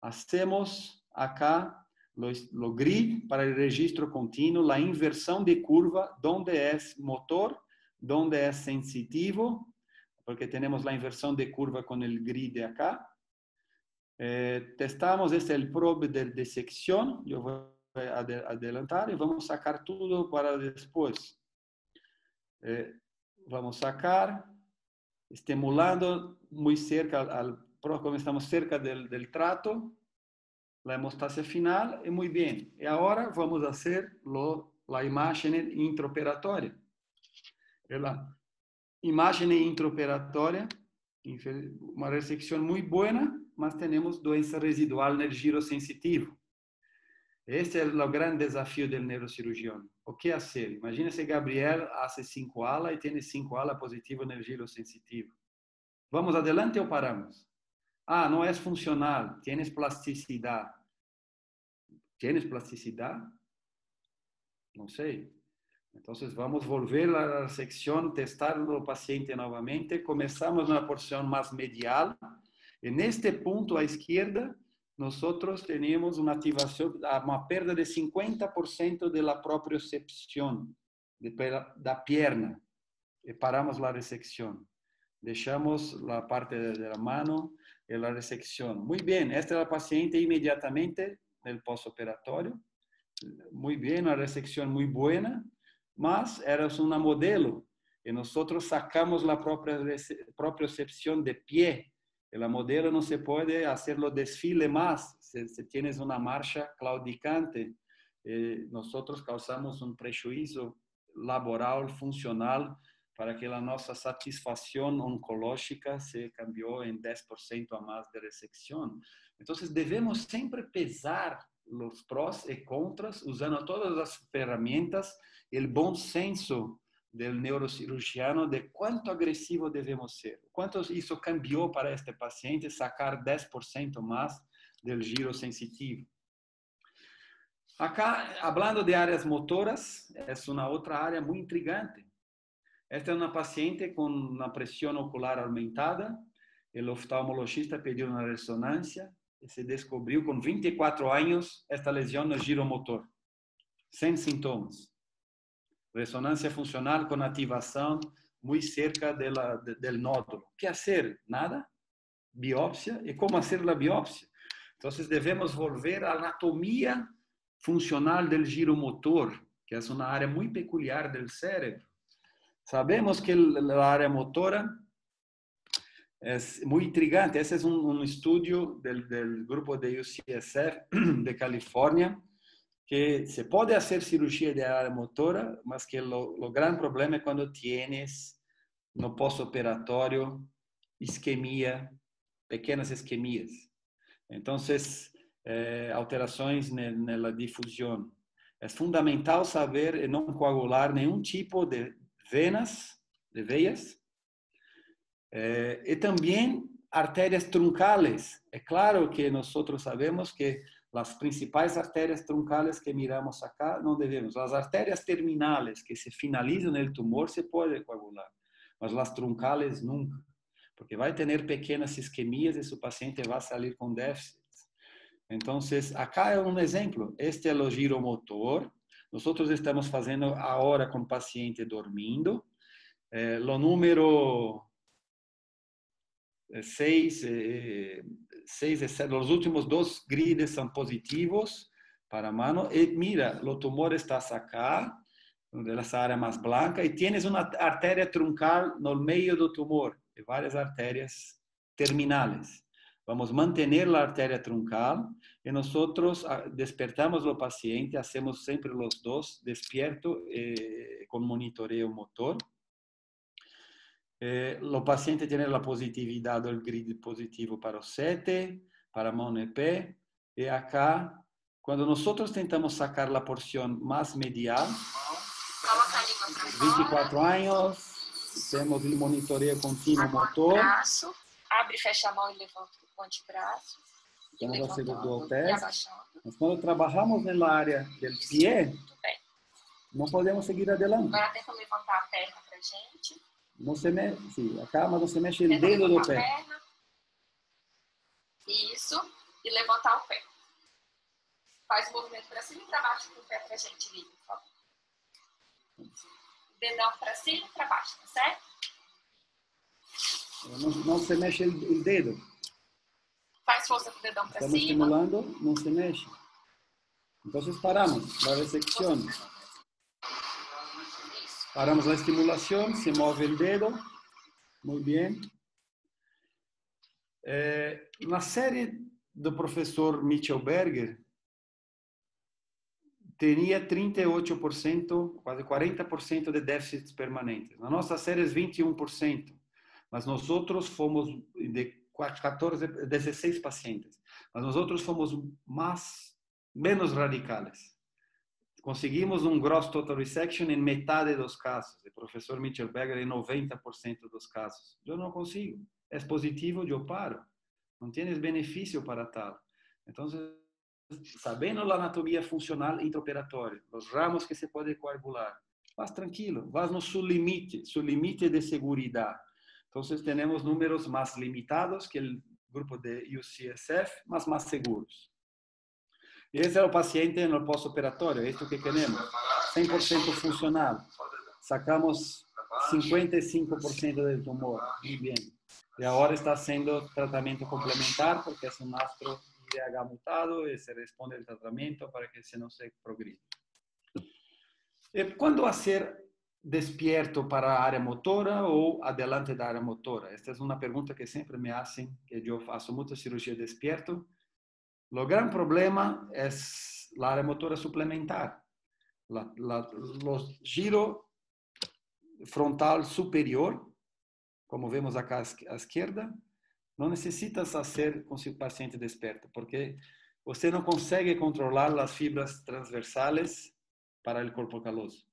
Hacemos acá lo grid para el registro continuo, la inversión de curva, donde es motor, donde es sensitivo, porque tenemos la inversión de curva con el grid de acá. Testamos, este es el probe de disección, yo voy a adelantar y vamos a sacar todo para después. Vamos a sacar, estimulando muy cerca, como estamos cerca del trato, la hemostasia final, y muy bien. Y ahora vamos a hacer la imagen intraoperatória. La imagen intraoperatória, uma resecção muito boa, mas temos doença residual no giro sensitivo. Este é o grande desafio do neurocirurgião. O que fazer? Imagina se Gabriel hace 5 alas e tem 5 alas positivas no giro sensitivo. Vamos adelante ou paramos? Ah, não é funcional, tienes plasticidade. ¿Tienes plasticidade? Não sei. Entonces vamos a volver a la sección, testar al paciente nuevamente. Comenzamos una porción más medial. En este punto a izquierda, nosotros tenemos una activación, una pérdida de 50% de la propriocepción de la pierna. Y paramos la resección. Dejamos la parte de la mano y la resección. Muy bien, esta es la paciente inmediatamente en el postoperatorio. Muy bien, una resección muy buena. Mas era una modelo y nosotros sacamos la propriocepción de pie. Y la modelo no se puede hacerlo desfile más si tienes una marcha claudicante. Nosotros causamos un prejuicio laboral, funcional, para que la nuestra satisfacción oncológica se cambió en 10% a más de resección. Entonces debemos siempre pesar los pros y contras usando todas las herramientas, el buen senso del neurocirurgiano de cuánto agresivo debemos ser. Cuánto eso cambió para este paciente sacar 10% más del giro sensitivo. Acá, hablando de áreas motoras, es una otra área muy intrigante. Esta es una paciente con una presión ocular aumentada. El oftalmologista pidió una resonancia y se descubrió con 24 años esta lesión no giro motor, sin síntomas. Resonancia funcional con activación muy cerca del nódulo. ¿Qué hacer? Nada. Biopsia. ¿Y cómo hacer la biopsia? Entonces debemos volver a la anatomía funcional del giro motor, que es una área muy peculiar del cerebro. Sabemos que la área motora es muy intrigante. Ese es un estudio del grupo de UCSF de California, que se puede hacer cirugía de área motora, mas que lo gran problema es cuando tienes no postoperatorio isquemia, pequeñas isquemias. Entonces, alterações na difusão. É fundamental saber e não coagular nenhum tipo de veias, e também artérias truncales. É claro que nós sabemos que as principais artérias truncales que miramos acá não devemos. As artérias terminales que se finalizam no tumor se pode coagular, mas as truncales nunca, porque vai ter pequenas isquemias e seu paciente vai sair com déficit. Entonces, acá es un ejemplo. Este es el giromotor. Nosotros estamos haciendo ahora con paciente dormindo. Lo número 6 6 e 7, los últimos 2 grids são positivos para a mano. E mira, o tumor está acá, nessa área mais branca, e tienes uma artéria truncal no meio do tumor, e várias artérias terminales. Vamos manter a artéria truncal e nós despertamos o paciente, hacemos sempre os dois, despierto com monitoreio motor. O paciente tem a positividade do grid positivo para o 7, para a mão e pé, e acá, quando nós tentamos sacar a porção mais medial, 24 anos, temos o monitoreio contínuo motor. Braço, abre e fecha a mão e levanta o antebraço. Vamos fazer os dois testes. Mas quando trabalhamos na área do pé, não podemos seguir adelante. Agora tenta levantar a perna pra gente. Não se mexe, sim, acá, mas não se mexe o dedo do pé. Isso, e levantar o pé. Faz o movimento para cima e para baixo com o pé pra gente, Lívia, por favor. Dedão para cima e para baixo, tá certo? Não se mexe o dedo. Faz força com o dedão para cima. Estamos estimulando, não se mexe. Então paramos la resección. Paramos la estimulación, se mueve el dedo. Muy bien. Na série do professor Mitchell Berger, teria 38%, quase 40% de déficits permanentes. Na nossa série, 21%. Mas nós outros fomos de 16 pacientes. Mas nós outros fomos menos radicais. Conseguimos gross total resection em metade dos casos. O professor Mitchell Berger em 90% dos casos. Eu não consigo. É positivo, eu paro. Não tienes benefício para tal. Então, sabendo a anatomia funcional intraoperatória, os ramos que se pode coagular, vas tranquilo, vas no seu limite de segurança. Então, temos números mais limitados que o grupo de UCSF, mas mais seguros. E esse é o paciente no pós-operatório, é isso que queremos. 100% funcional. Sacamos 55% do tumor. Muito bem. E agora está sendo tratamento complementar, porque é um astro IDH mutado e se responde ao tratamento para que se não se progrida. E quando ser despierto para a área motora ou adelante da área motora? Esta é uma pergunta que sempre me fazem, que eu faço muita cirurgia despierto. O grande problema é a área motora suplementar. O giro frontal superior, como vemos acá à esquerda, não necessita fazer com o paciente desperto, porque você não consegue controlar as fibras transversales para o corpo caloso.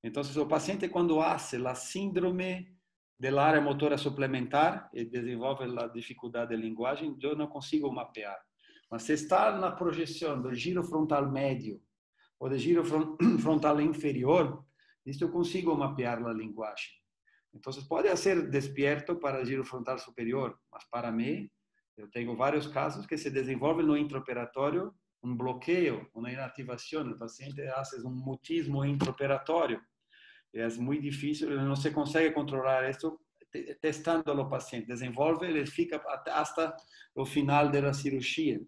Então, o paciente, quando faz a síndrome da área motora suplementar e desenvolve a dificuldade de linguagem, eu não consigo mapear. Mas se está na projeção do giro frontal médio ou do giro frontal inferior, isso eu consigo mapear a linguagem. Então, pode ser despierto para o giro frontal superior, mas para mim, eu tenho vários casos que se desenvolvem no intraoperatório bloqueio, uma inativação. O paciente faz mutismo intraoperatório. É muito difícil, não se consegue controlar isso testando o paciente. Desenvolve, ele fica até o final da cirurgia.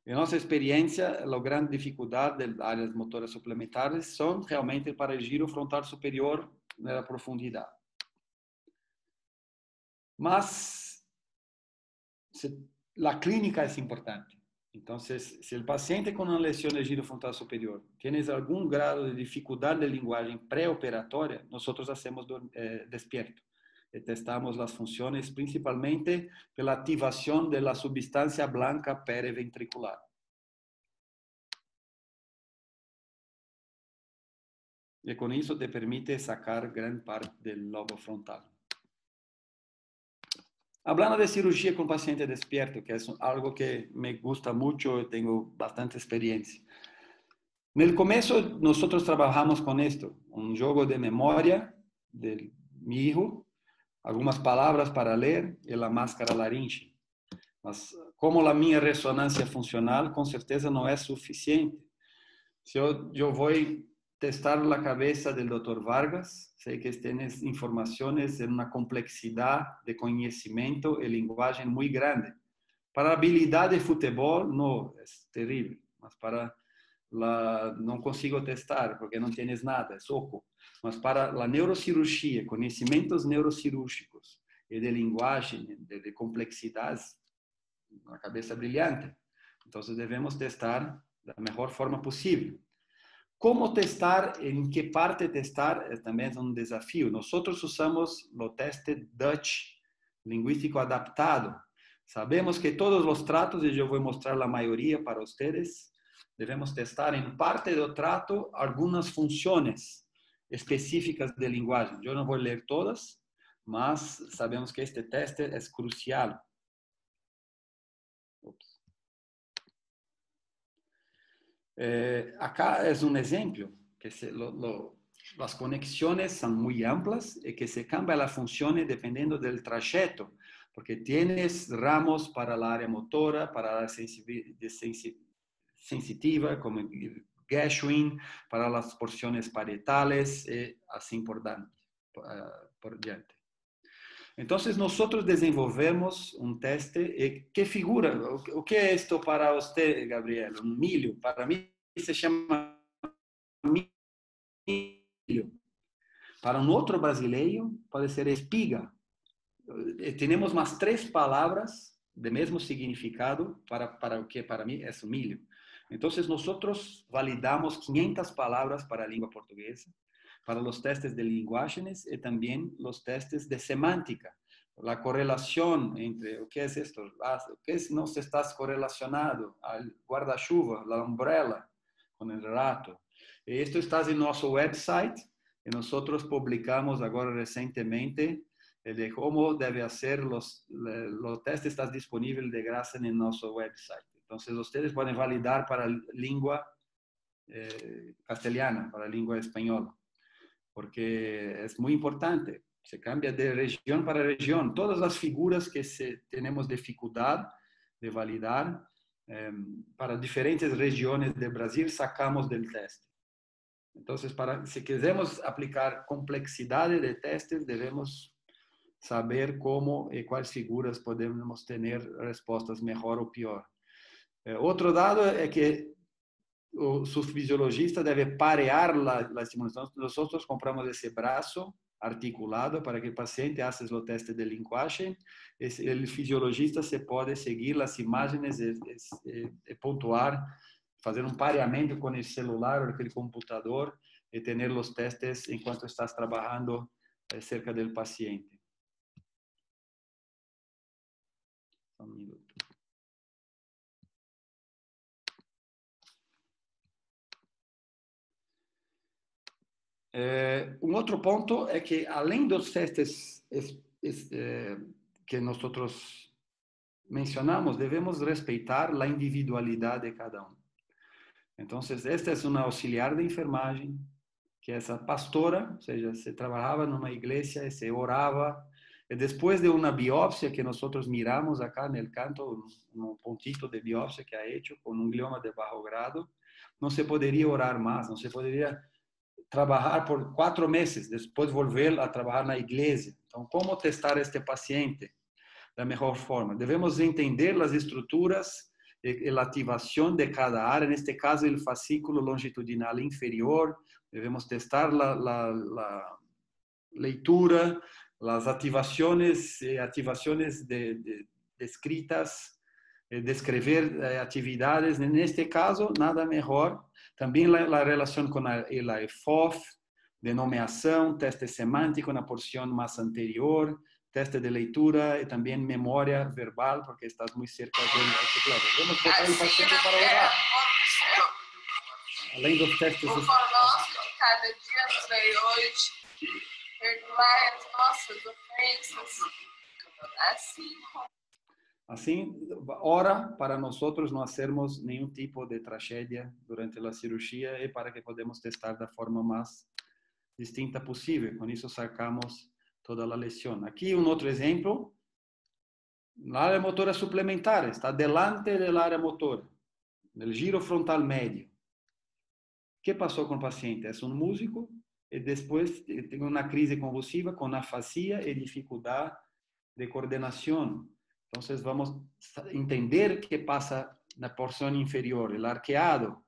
Em nossa experiência, a grande dificuldade das áreas motoras suplementares são realmente para o giro frontal superior na profundidade. Mas a clínica é importante. Então, se o paciente com uma lesão de giro frontal superior tem algum grado de dificuldade de linguagem pré-operatória, nós hacemos despierto. E testamos as funções principalmente pela ativação da substância branca periventricular. E com isso te permite sacar grande parte do lobo frontal. Hablando de cirurgia com paciente despierto, que é algo que me gusta muito, eu tenho bastante experiência. No começo, nós trabalhamos com isto, jogo de memória de meu filho, algumas palavras para ler e a máscara laringe. Mas como a minha ressonância funcional, com certeza não é suficiente. Se eu vou testar la cabeza del Dr. Vargas. Sé que tienes informaciones en una complejidad de conocimiento y lenguaje muy grande. Para habilidad de fútbol, no, es terrible. Mas para no consigo testar porque no tienes nada, es oco. Mas para la neurocirugía, conocimientos neurocirúrgicos y de lenguaje, de complejidades, una cabeza brillante. Entonces debemos testar de la mejor forma posible. ¿Cómo testar? ¿En qué parte testar? También es un desafío. Nosotros usamos los testes Dutch, lingüístico adaptado. Sabemos que todos los tratos, y yo voy a mostrar la mayoría para ustedes, debemos testar en parte del trato algunas funciones específicas del lenguaje. Yo no voy a leer todas, mas sabemos que este teste es crucial. Acá es un ejemplo, que las conexiones son muy amplias y que se cambia las funciones dependiendo del trayecto, porque tienes ramos para la área motora, para la sensitiva, como Gershwin, para las porciones parietales, y así por diante. Entonces, nosotros desenvolvemos un teste. ¿Qué figura? ¿O qué es esto para usted, Gabriel? Un milho. Para mí se llama milho. Para un otro brasileño puede ser espiga. Tenemos más 3 palabras de mismo significado para o que para mí es un milho. Entonces, nosotros validamos 500 palabras para la lengua portuguesa, para los testes de lenguajes y también los testes de semántica. La correlación entre, ¿qué es esto? ¿Qué es? No se estás correlacionado al guarda-chuva, la umbrella, con el rato. Esto está en nuestro website y nosotros publicamos ahora recientemente de cómo debe hacer los testes. Está disponible de gracia en nuestro website. Entonces, ustedes pueden validar para lengua castellana, para lengua española, porque es muy importante. Se cambia de región para región. Todas las figuras que tenemos dificultad de validar para diferentes regiones de Brasil, sacamos del teste. Entonces, si queremos aplicar complejidad de testes, debemos saber cómo y cuáles figuras podemos tener respuestas mejor o peor. Otro dado es que su fisiologista debe parear la estimulación. Nosotros compramos ese brazo articulado para que el paciente haga los testes de lenguaje. El fisiologista se puede seguir las imágenes y puntuar, hacer un pareamiento con el celular o el computador y tener los testes en cuanto estás trabajando cerca del paciente. Un minuto. Un otro punto es que, além dos testes que nosotros mencionamos, debemos respetar la individualidad de cada uno. Entonces, esta es una auxiliar de enfermagem, que esa pastora, o sea, se trabajaba en una iglesia y se oraba. Y después de una biopsia que nosotros miramos acá en el canto, un puntito de biopsia que ha hecho con un glioma de bajo grado, no se podría orar más, no se podría trabajar por 4 meses, después volver a trabajar en la iglesia. Entonces, ¿cómo testar a este paciente de la mejor forma? Debemos entender las estructuras y la activación de cada área, en este caso el fascículo longitudinal inferior. Debemos testar la lectura, las activaciones descritas, descrever actividades. En este caso, nada mejor. También la relación con la EFOF, denominación, teste semántico en la porción más anterior, teste de lectura y también memoria verbal, porque estás muy cerca del teclado. Vamos a botar el paciente para orar. Além dos testes... O nosso que cada dia nos veio hoje, perdoai as nossas ofensas, assim como... Así, ora para nosotros no hacermos ningún tipo de tragedia durante la cirugía y para que podamos testar de la forma más distinta posible. Con eso sacamos toda la lesión. Aquí un otro ejemplo. La área motora suplementaria está delante del área motora, del giro frontal medio. ¿Qué pasó con el paciente? Es un músico y después tiene una crisis convulsiva con afasia y dificultad de coordinación. Entonces vamos a entender qué pasa en la porción inferior, el arqueado,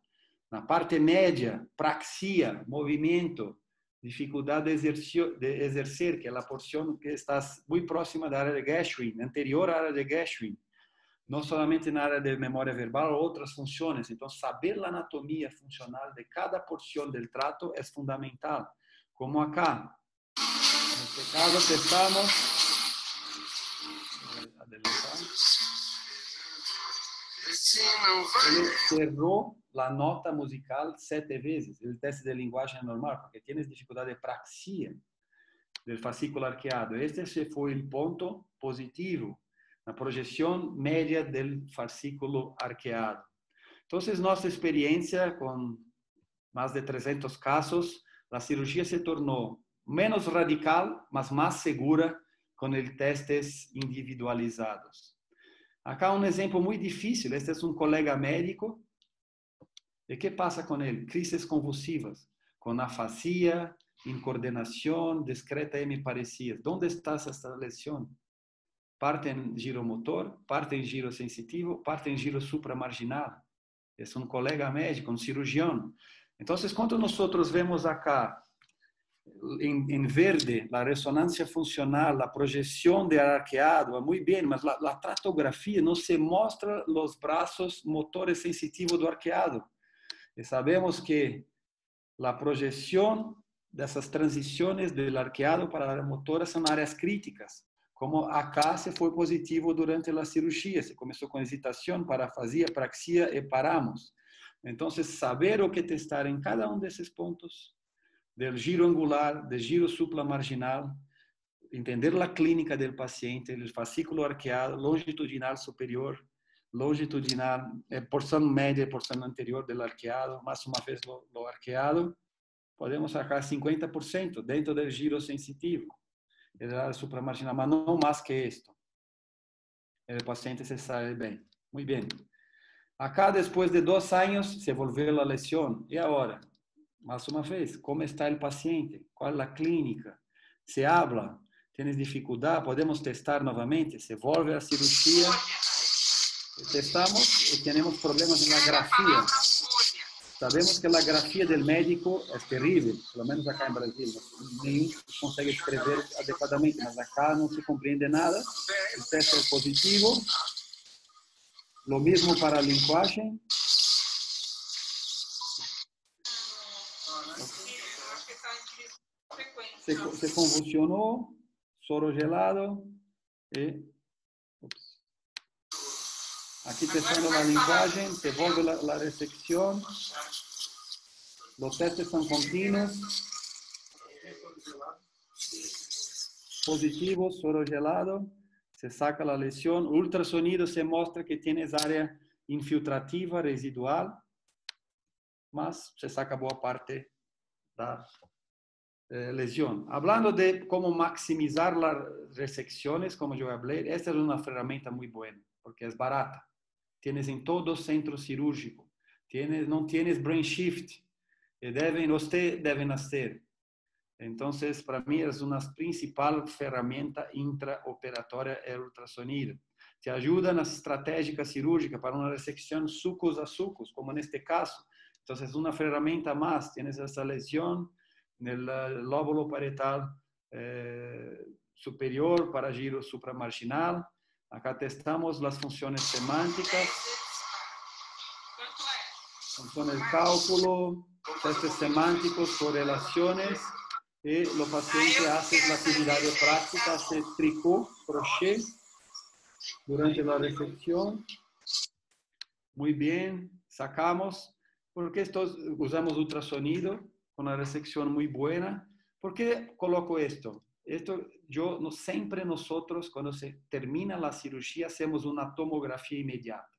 la parte media, praxia, movimiento, dificultad de ejercer, que es la porción que está muy próxima del área de Geschwin, anterior al área de Geschwin. No solamente en área de memoria verbal, otras funciones. Entonces, saber la anatomía funcional de cada porción del trato es fundamental. Como acá. En este caso, testamos. Ele cerró la nota musical 7 veces. El test de lenguaje es normal, porque tienes dificultad de praxia del fascículo arqueado. Este fue el punto positivo, la proyección media del fascículo arqueado. Entonces, nuestra experiencia con más de 300 casos, la cirugía se tornó menos radical, mas más segura con el testes individualizados. Acá un ejemplo muy difícil. Este es un colega médico. ¿Y qué pasa con él? Crisis convulsivas, con afasia, incoordenación, discreta hemiparesia. ¿Dónde está esta lesión? Parte en giro motor, parte en giro sensitivo, parte en giro supramarginal. Es un colega médico, un cirujano. Entonces, cuando nosotros vemos acá en verde la resonancia funcional, la proyección de arqueado, muy bien, mas la tratografía no se muestra los brazos motores sensitivos do arqueado. Y sabemos que la proyección de esas transiciones del arqueado para la área motora son áreas críticas. Como acá se fue positivo durante la cirugía, se comenzó con excitación, parafasia, praxia y paramos. Entonces, saber o que testar en cada uno de esos puntos, del giro angular, del giro supramarginal, entender la clínica del paciente, el fascículo arqueado, longitudinal superior, longitudinal, porción media, porción anterior del arqueado, más una vez lo arqueado, podemos sacar 50% dentro del giro sensitivo, el área supramarginal, mas no más que esto. El paciente se sale bien. Muy bien. Acá, después de 2 años, se volvió la lesión. ¿Y ahora? Más una vez, ¿cómo está el paciente? ¿Cuál es la clínica? ¿Se habla? ¿Tienes dificultad? Podemos testar nuevamente. Se vuelve a cirugía. Testamos y tenemos problemas en la grafía. Sabemos que la grafía del médico es terrible, por lo menos acá en Brasil. Ninguém consegue escrever adecuadamente, mas acá no se comprende nada. El test es positivo. Lo mismo para el lenguaje. Se convulsionó, soro gelado. Aquí testando la lenguaje, se vuelve la resección. Los testes son continuos. Positivo, soro gelado. Se saca la lesión. Ultrasonido se muestra que tienes área infiltrativa residual, mas se saca boa parte da lesión. Hablando de cómo maximizar las resecciones, como yo hablé, esta es una herramienta muy buena, porque es barata. Tienes en todo centro cirúrgico. No tienes brain shift. Ustedes deben hacer. Entonces, para mí es una principal herramienta intraoperatoria el ultrasonido. Te ayuda en la estratégia cirúrgica para una resección sucos a sucos, como en este caso. Entonces, una herramienta más. Tienes esa lesión en el lóbulo parietal superior para giro supramarginal. Acá testamos las funciones semánticas, funciones de cálculo, testes semánticos, correlaciones. Y los pacientes hacen la actividad de práctica, hace tricot, crochet durante la resección. Muy bien, sacamos. ¿Por qué usamos ultrasonido con una resección muy buena? ¿Por qué coloco esto? Siempre nosotros, cuando se termina la cirugía, hacemos una tomografía inmediata,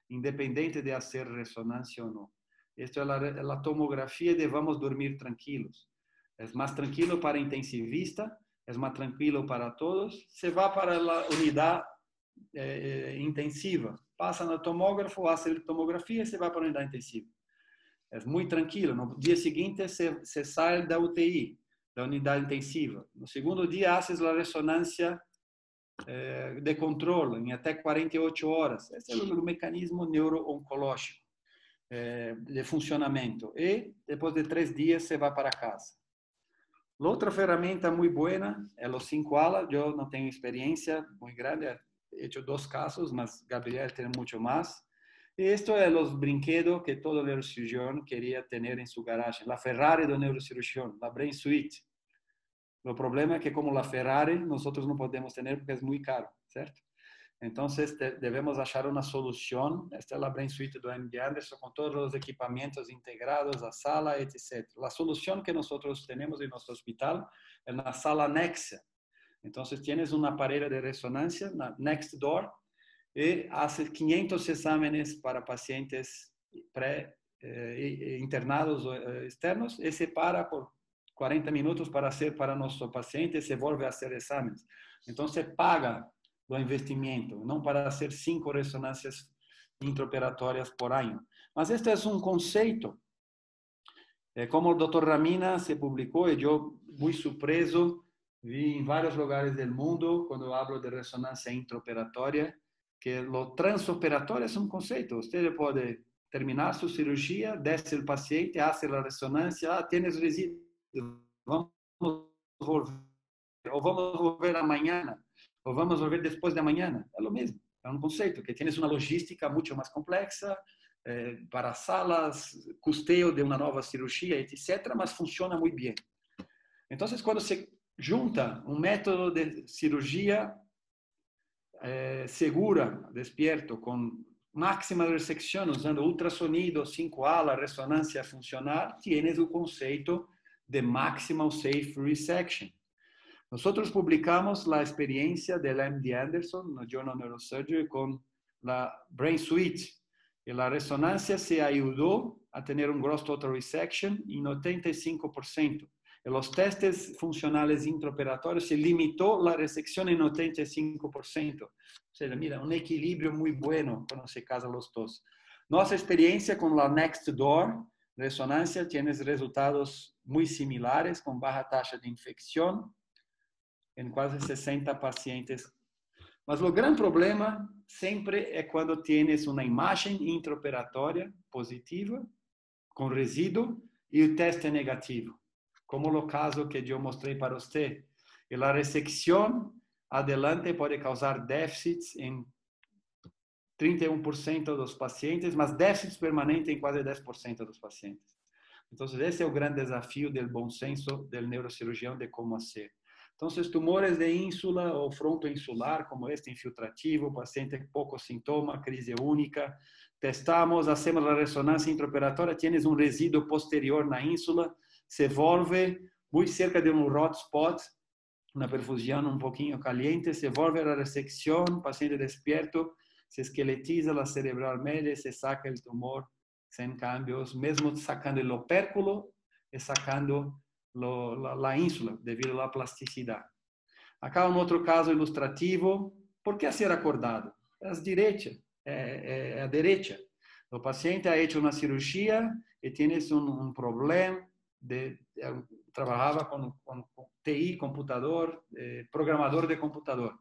independiente de hacer resonancia o no. Esto es la tomografía de vamos dormir tranquilos. Es más tranquilo para intensivista, es más tranquilo para todos. Se va para la unidad intensiva. Pasa en el tomógrafo, hace la tomografía y se va para la unidad intensiva. É muito tranquilo. No dia seguinte, você sai da UTI, da unidade intensiva. No segundo dia, haces a ressonância de controle em até 48 horas. Esse é o mecanismo neuro-oncológico de funcionamento. E depois de 3 dias, você vai para casa. Outra ferramenta muito boa é o 5-ala. Eu não tenho experiência muito grande, he hecho 2 casos, mas Gabriel tem muito mais. E isto é os brinquedos que todo neurocirurgião queria ter em sua garagem. A Ferrari do neurocirurgião, a Brain Suite. O problema é que, como a Ferrari, nós não podemos ter porque é muito caro, certo? Então, devemos achar uma solução. Esta é a Brain Suite do MD Anderson, com todos os equipamentos integrados, a sala, etc. A solução que nós temos em nosso hospital é na sala Nexa. Então, tienes um aparelho de ressonância, na Next Door, e hace 500 exámenes para pacientes internados externos e se para por 40 minutos para hacer para nosso paciente e se volve a hacer exames. Então, se paga o investimento, não para hacer 5 ressonâncias intraoperatórias por ano. Mas este é um conceito. Como o Dr. Ramina se publicou, e eu, muito surpreso, vi em vários lugares do mundo, quando eu hablo de ressonância intraoperatória, que o transoperatório é um conceito. Você pode terminar sua cirurgia, desce o paciente, faz a ressonância, tienes resíduos, vamos volver, ou vamos volver amanhã, ou vamos volver depois de amanhã. É o mesmo, é um conceito, que tienes uma logística muito mais complexa, para salas, custeio de uma nova cirurgia, etc., mas funciona muito bem. Então, quando se junta um método de cirurgia segura, despierto, com máxima ressecção, usando ultrassonido, 5-ala, ressonância funcional, tienes o conceito de Maximal Safe Resection. Nós publicamos a experiência do MD Anderson no Journal Neurosurgery com a Brain Suite. E a ressonância se ajudou a ter um gross total resection em 85%. E os testes funcionais intraoperatórios se limitou a ressecção em 85%. Ou seja, mira, um equilíbrio muito bom quando se casa os dois. Nossa experiência com a Next Door ressonância tem resultados muito similares, com baixa taxa de infecção em quase 60 pacientes. Mas o grande problema sempre é quando tienes uma imagem intraoperatória positiva, com resíduo, e o teste é negativo. Como o caso que eu mostrei para você. E a ressecção adelante pode causar déficits em 31% dos pacientes, mas déficits permanentes em quase 10% dos pacientes. Então, esse é o grande desafio do bom senso do neurocirurgião de como fazer. Então, tumores de ínsula ou frontoinsular, como este infiltrativo, paciente com pouco sintoma, crise única, testamos, hacemos a ressonância intraoperatória, tienes um resíduo posterior na ínsula, se volve muito cerca de um hotspot, uma perfusão um pouquinho caliente, se volve a ressecção, paciente despierto, se esqueletiza a cerebral média, se saca o tumor sem cambios, mesmo sacando o opérculo e sacando a ínsula, devido à plasticidade. Acá outro caso ilustrativo. Por que ser acordado? É a direita. O paciente ha hecho uma cirurgia e tienes um problema. Trabalhava com TI, computador, programador de computador.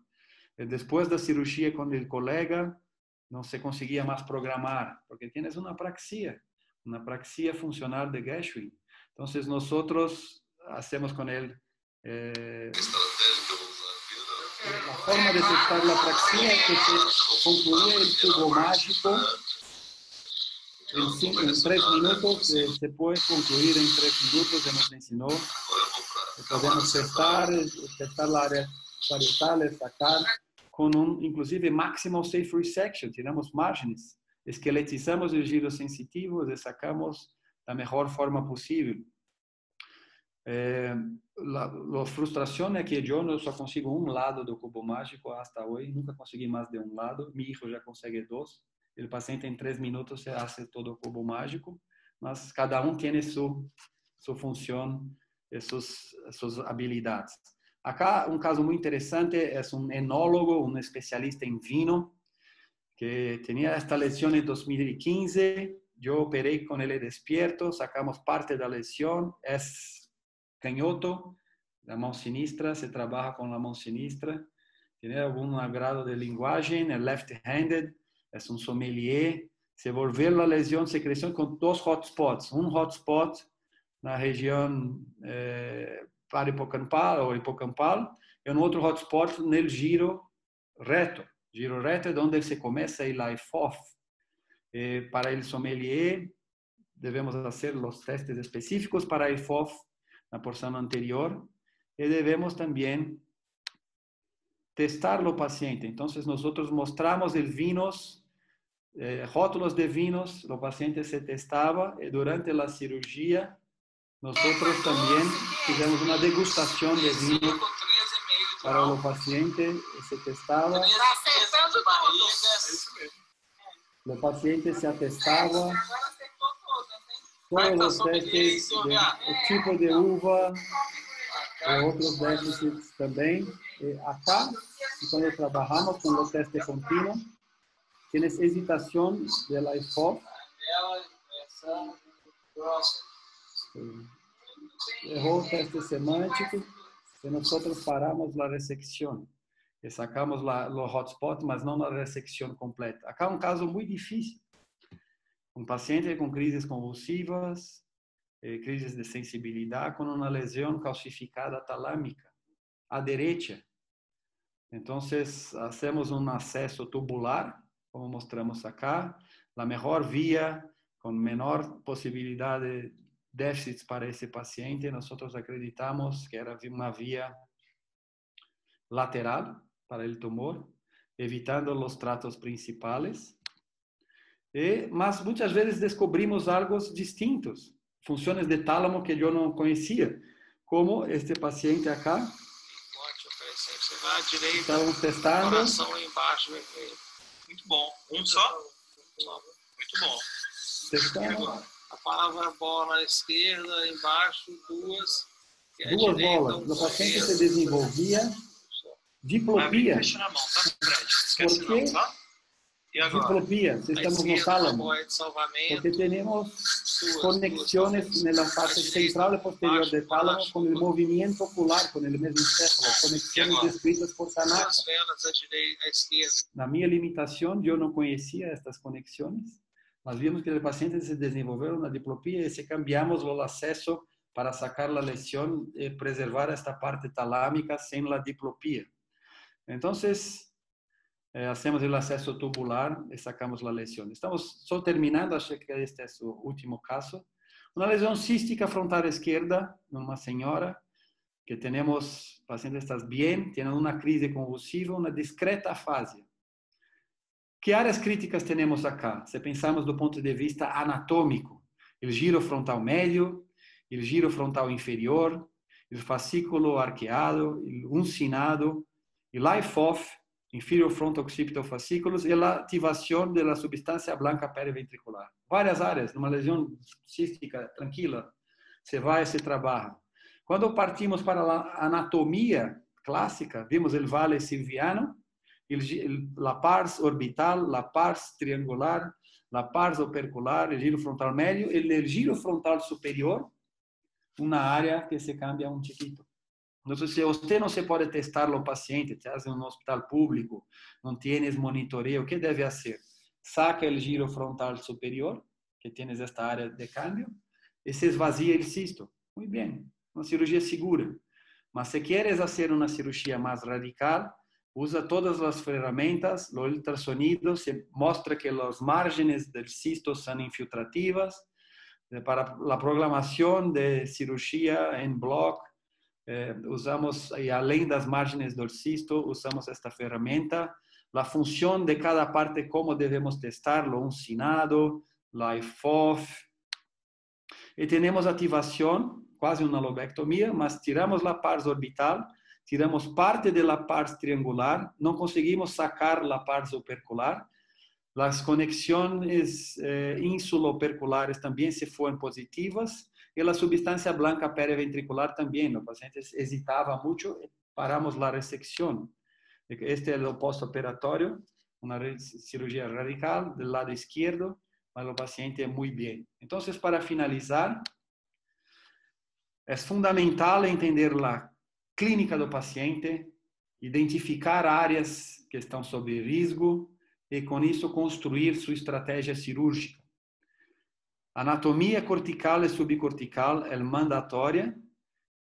Depois da cirurgia com o colega, não se conseguia mais programar, porque tienes uma apraxia funcional de Gershwin. Então, nós hacemos com ele a forma de testar a apraxia é que se concluía o tubo mágico em 3 minutos, se pode concluir em 3 minutos, nos ensinou. Podemos testar a área parietal, sacar com inclusive maximal safe resection, tiramos margens, esqueletizamos os giros sensitivos e sacamos da melhor forma possível. A frustração é que eu só consigo um lado do cubo mágico até hoje, nunca consegui mais de um lado, meu filho já consegue 2, o paciente em 3 minutos se faz todo o cubo mágico, mas cada um tem sua função e suas habilidades. Acá um caso muito interessante é um enólogo, um especialista em vinho, que tinha esta lesão em 2015, yo operé con él despierto, sacamos parte de la lesión, es canhoto, la mão sinistra, se trabaja con la mão sinistra, tiene algún grado de lenguaje, el left-handed, es un sommelier, se volvió la lesión, se creció con 2 hotspots, un hotspot na região parahipocampal ou hipocampal, e um outro hotspot no giro reto. Giro reto é onde se começa a ir lá IFOF. Para el sommelier, devemos fazer os testes específicos para IFOF na porção anterior e devemos também testar o paciente. Então, nós mostramos os vinos, rótulos de vinos, o paciente se testava e durante a cirurgia nosotros también fizemos una degustación de vino para el paciente, se testaba, el paciente se atestaba, todos los testes, el tipo de uva, otros déficits también. Acá, cuando trabajamos con los testes continuos, tienes hesitación de la IFOF. Errou o teste semântico e nós paramos a ressecção e sacamos o hotspot, mas não a ressecção completa. Acá um caso muito difícil. Um paciente com crises convulsivas, crises de sensibilidade, com uma lesão calcificada talâmica, à direita. Então, fazemos um acesso tubular, como mostramos acá, a melhor via, com menor possibilidade de déficits para esse paciente, nós acreditamos que era uma via lateral para o tumor, evitando os tratos principais. Mas muitas vezes descobrimos algo distintos, funções de tálamo que eu não conhecia, como este paciente acá. Você vai à direita, estávamos testando. Coração embaixo, vermelho. Muito bom. Um só? Muito bom. Testando. A palavra bola à esquerda, embaixo, duas. Duas bolas. O paciente se desenvolvia diplopia. Deixa na mão, tá, Fred? Esquece não, tá? E agora? Diplopia. Estamos no tálamo. Porque temos conexões na parte central e posterior do tálamo com o movimento ocular, com o mesmo encéfalo. Conexões descritas por Tanaka. Na minha limitação, eu não conhecia estas conexões. Mas vimos que o paciente se desenvolveu na diplopia e se cambiamos o acesso para sacar a lesão e preservar esta parte talâmica sem a diplopia. Então, hacemos o acesso tubular e sacamos a lesão. Estamos só terminando, acho que este é o último caso. Uma lesão cística frontal esquerda, numa senhora, que temos, o paciente está bem, tem uma crise convulsiva, uma discreta afasia. Que áreas críticas temos acá? Se pensamos do ponto de vista anatômico, o giro frontal médio, o giro frontal inferior, o fascículo arqueado, o uncinado, o LIFOF, inferior frontal occipital fascículos, e a ativação da substância branca periventricular. Várias áreas, numa lesão cística tranquila, se vai e se trabalha. Quando partimos para a anatomia clássica, vimos o vale silviano, la pars orbital, la pars triangular, la pars opercular, el giro frontal medio, el giro frontal superior, uma área que se cambia um chiquito. Então, se você não se pode testar o paciente, estás em um hospital público, não tienes monitoreio, o que deve fazer? Saca o giro frontal superior, que tienes esta área de cambio, e se esvazia o cisto. Muito bem, uma cirurgia segura. Mas se queres fazer uma cirurgia mais radical, usa todas as ferramentas, o ultrassonido, se mostra que as margens do cisto são infiltrativas, para a programação de cirurgia em bloco, usamos, e além das margens do cisto, usamos esta ferramenta, a função de cada parte, como devemos testar, o uncinado, a IFOF, e temos ativação, quase uma lobectomia, mas tiramos a pars orbital, tiramos parte da pars triangular, não conseguimos sacar a pars opercular, as conexões insulo-operculares também se foram positivas, e a substância branca periventricular também. O paciente hesitava muito, paramos a ressecção. Este é o pós-operatório, uma cirurgia radical do lado esquerdo, mas o paciente muy bien. Entonces, para finalizar, es fundamental entender la clínica do paciente, identificar áreas que estão sob risco e, com isso, construir sua estratégia cirúrgica. Anatomia cortical e subcortical é mandatória,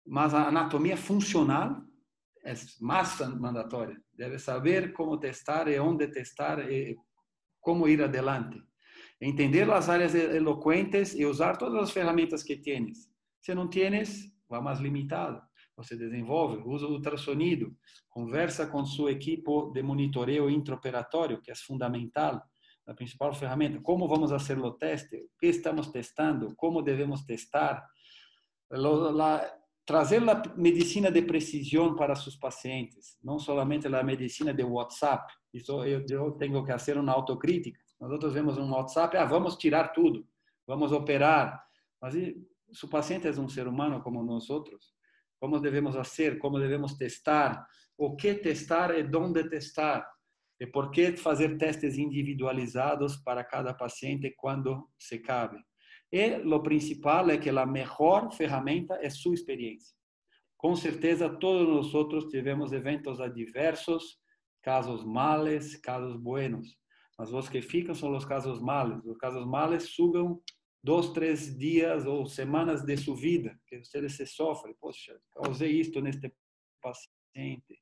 mas a anatomia funcional é mais mandatória. Deve saber como testar e onde testar e como ir adelante. Entender as áreas eloquentes e usar todas as ferramentas que tienes. Se não tienes, vai mais limitado. Você desenvolve, usa o ultrassonido, conversa com sua equipe de monitoreio intraoperatório, que é fundamental, a principal ferramenta. Como vamos fazer o teste? O que estamos testando? Como devemos testar? Trazer a medicina de precisão para seus pacientes, não somente a medicina de WhatsApp. Isso eu tenho que fazer uma autocrítica. Nós vemos um WhatsApp, vamos tirar tudo, vamos operar. Mas se o paciente é um ser humano como nós outros, como devemos fazer, como devemos testar, o que testar e onde testar, e por que fazer testes individualizados para cada paciente quando se cabe. E o principal é que a melhor ferramenta é sua experiência. Com certeza, todos nós outros tivemos eventos adversos, casos males, casos buenos. Mas os que ficam são os casos males. Os casos males sugam 2, 3 dias ou semanas de sua vida, que você se sofre. Poxa, causei isto neste paciente.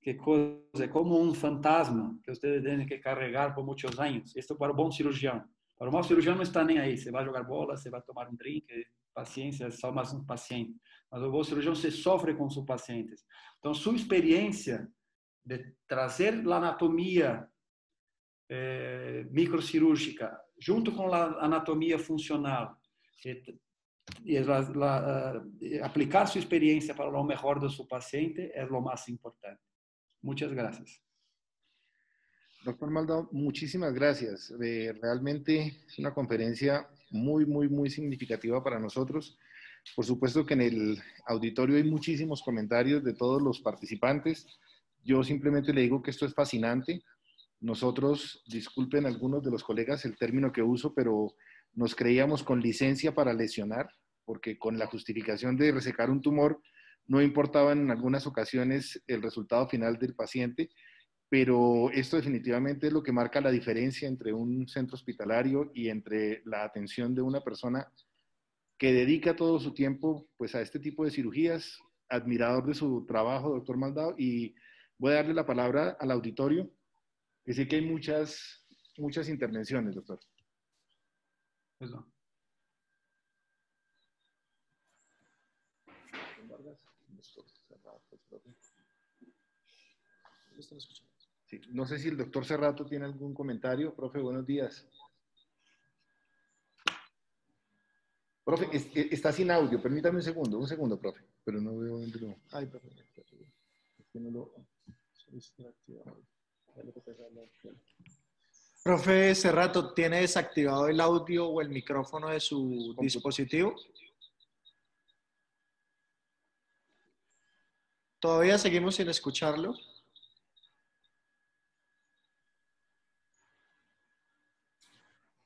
Que coisa, é como um fantasma que você tem que carregar por muitos anos. Isto para o bom cirurgião. Para o mau cirurgião não está nem aí. Você vai jogar bola, você vai tomar um drink, paciência, é só mais um paciente. Mas o bom cirurgião se sofre com seus pacientes. Então, sua experiência de trazer a anatomia microcirúrgica junto com a anatomia funcional e aplicar sua experiência para o melhor do seu paciente é o mais importante. Muchas gracias. Doctor Maldonado, muchísimas gracias. Realmente es una conferencia muy, muy, muy significativa para nosotros. Por supuesto que en el auditorio hay muchísimos comentarios de todos los participantes. Yo simplemente le digo que esto es fascinante. Nosotros, disculpen algunos de los colegas el término que uso, pero nos creíamos con licencia para lesionar, porque con la justificación de resecar un tumor no importaba en algunas ocasiones el resultado final del paciente, pero esto definitivamente es lo que marca la diferencia entre un centro hospitalario y entre la atención de una persona que dedica todo su tiempo pues, a este tipo de cirugías. Admirador de su trabajo, doctor Maldonado, y voy a darle la palabra al auditorio, que sé que hay muchas intervenciones, doctor. Perdón. Sí, no sé si el doctor Cerrato tiene algún comentario. Profe, buenos días. Profe, está sin audio. Permítame un segundo, profe. Pero no veo dónde lo... Ay, perdón. Es que no lo... Profe Cerrato, ¿tiene desactivado el audio o el micrófono de su dispositivo? ¿Todavía seguimos sin escucharlo?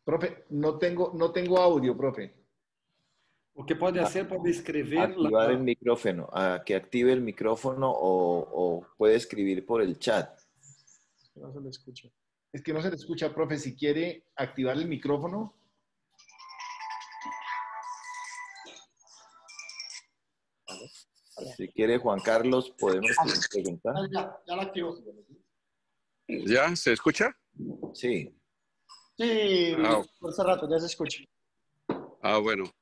Profe, no tengo audio, profe. O que pode hacer, pode escrever... Activar el micrófono, que active el micrófono o puede escribir por el chat. No se le escucha. Es que no se le escucha, profe. Si quiere activar el micrófono. Si quiere, Juan Carlos, podemos preguntar. Ya lo activo. ¿Ya? ¿Se escucha? Sí. Sí, por ese rato ya se escucha.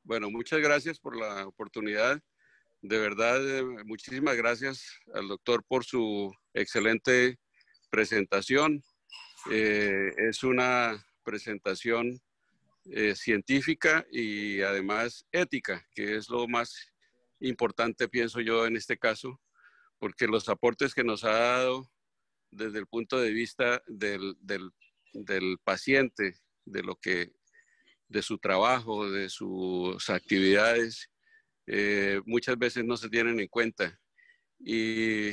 Bueno, muchas gracias por la oportunidad. De verdad, muchísimas gracias al doctor por su excelente presentación. Es una presentación científica y además ética, que es lo más importante, pienso yo, en este caso, porque los aportes que nos ha dado desde el punto de vista del paciente, de su trabajo, de sus actividades, muchas veces no se tienen en cuenta. Y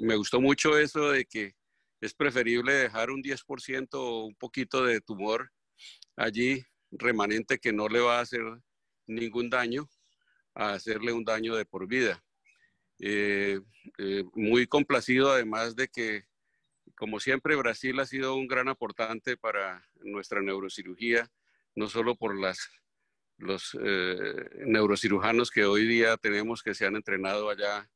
me gustó mucho eso de que es preferible dejar un 10% o un poquito de tumor allí remanente que no le va a hacer ningún daño, a hacerle un daño de por vida. Muy complacido además de que, como siempre, Brasil ha sido un gran aportante para nuestra neurocirugía, no solo por los neurocirujanos que hoy día tenemos que se han entrenado allá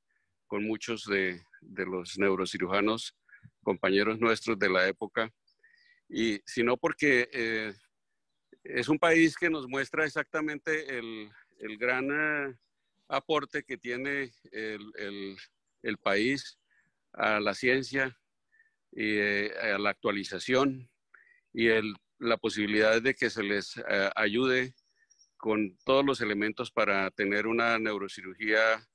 con muchos de los neurocirujanos, compañeros nuestros de la época, sino porque es un país que nos muestra exactamente el gran aporte que tiene el país a la ciencia y a la actualización y la posibilidad de que se les ayude con todos los elementos para tener una neurocirugía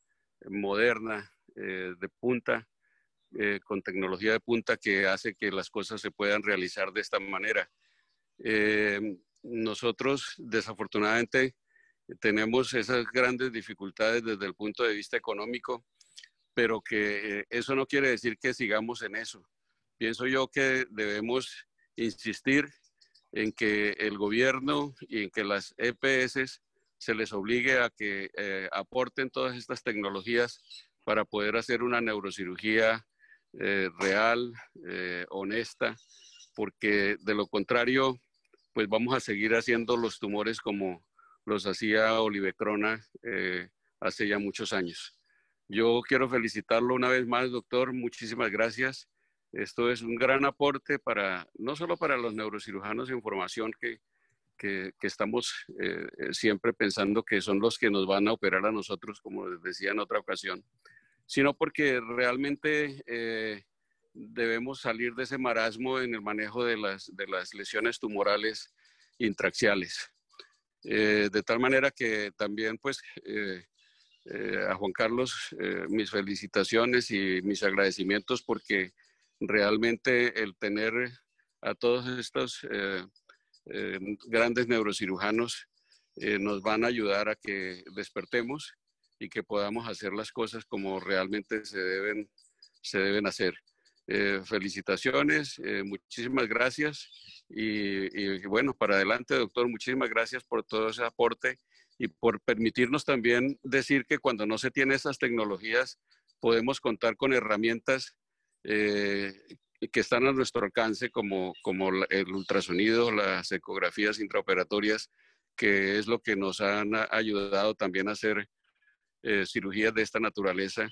moderna, de punta, con tecnología de punta que hace que las cosas se puedan realizar de esta manera. Nosotros, desafortunadamente, tenemos esas grandes dificultades desde el punto de vista económico, pero que eso no quiere decir que sigamos en eso. Pienso yo que debemos insistir en que el gobierno y en que las EPS se les obligue a que aporten todas estas tecnologías para poder hacer una neurocirugía real, honesta, porque de lo contrario, pues vamos a seguir haciendo los tumores como los hacía Oliver Crona hace ya muchos años. Yo quiero felicitarlo una vez más, doctor. Muchísimas gracias. Esto es un gran aporte no solo para los neurocirujanos en formación que estamos siempre pensando que son los que nos van a operar a nosotros, como les decía en otra ocasión, sino porque realmente debemos salir de ese marasmo en el manejo de las lesiones tumorales intraxiales. De tal manera que también, pues, a Juan Carlos, mis felicitaciones y mis agradecimientos porque realmente el tener a todos estos grandes neurocirujanos nos van a ayudar a que despertemos y que podamos hacer las cosas como realmente se deben hacer. Felicitaciones, muchísimas gracias y bueno, para adelante, doctor, muchísimas gracias por todo ese aporte y por permitirnos también decir que cuando no se tiene esas tecnologías podemos contar con herramientas que están a nuestro alcance como el ultrasonido, las ecografías intraoperatorias, que es lo que nos han ayudado también a hacer cirugías de esta naturaleza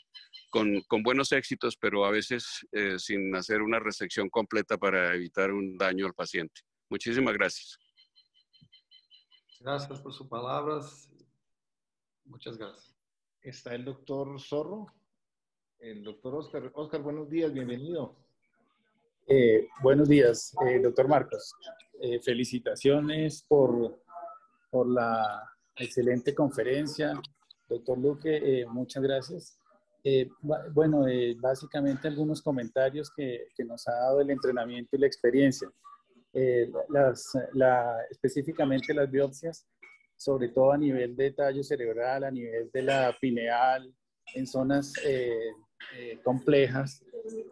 con buenos éxitos, pero a veces sin hacer una resección completa para evitar un daño al paciente. Muchísimas gracias. Gracias por sus palabras. Muchas gracias. Está el doctor Zorro, el doctor Oscar. Oscar, buenos días, bienvenido. Buenos días, doctor Marcos. Felicitaciones por la excelente conferencia. Doctor Luque, muchas gracias. Bueno, básicamente algunos comentarios que nos ha dado el entrenamiento y la experiencia. Específicamente las biopsias, sobre todo a nivel de tallo cerebral, a nivel de la pineal, en zonas complejas,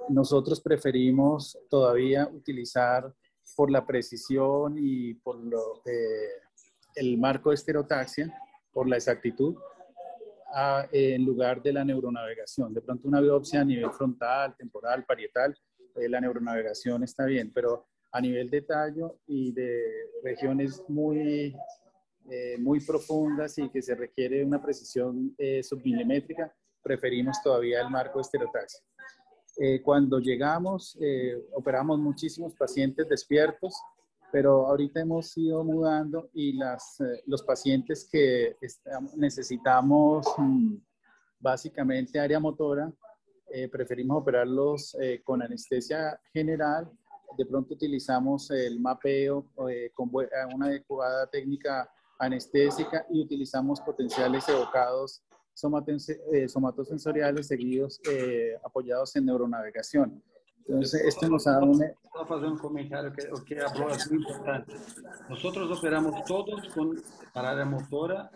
nosotros preferimos todavía utilizar por la precisión y por el marco de estereotaxia, por la exactitud, en lugar de la neuronavegación. De pronto una biopsia a nivel frontal, temporal, parietal, la neuronavegación está bien, pero a nivel de tallo y de regiones muy profundas y que se requiere una precisión submilimétrica, preferimos todavía el marco de estereotaxia. Cuando llegamos, operamos muchísimos pacientes despiertos, pero ahorita hemos ido mudando y los pacientes que necesitamos básicamente área motora, preferimos operarlos con anestesia general. De pronto utilizamos el mapeo con una adecuada técnica anestésica y utilizamos potenciales evocados somatosensoriales seguidos apoyados en neuronavegación. Entonces, esto nos ha dado Voy a hacer un comentario que habló es muy importante. Nosotros operamos todos para área motora,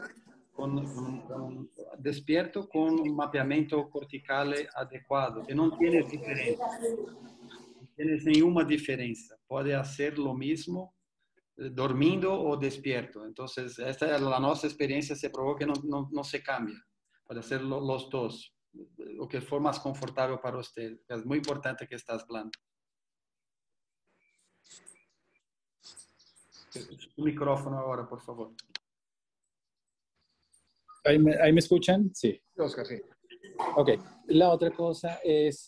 despierto, con un mapeamiento cortical adecuado, que no tiene diferencia. No tiene nenhuma diferença. Pode ser lo mismo dormindo o despierto. Entonces, esta es la nuestra experiencia, se probó que no se cambia. Puede hacer los dos, lo que for más confortable para usted. Es muy importante que estás hablando. Su micrófono ahora, por favor. ¿Ahí me escuchan? Sí. Oscar, sí. Ok. La otra cosa es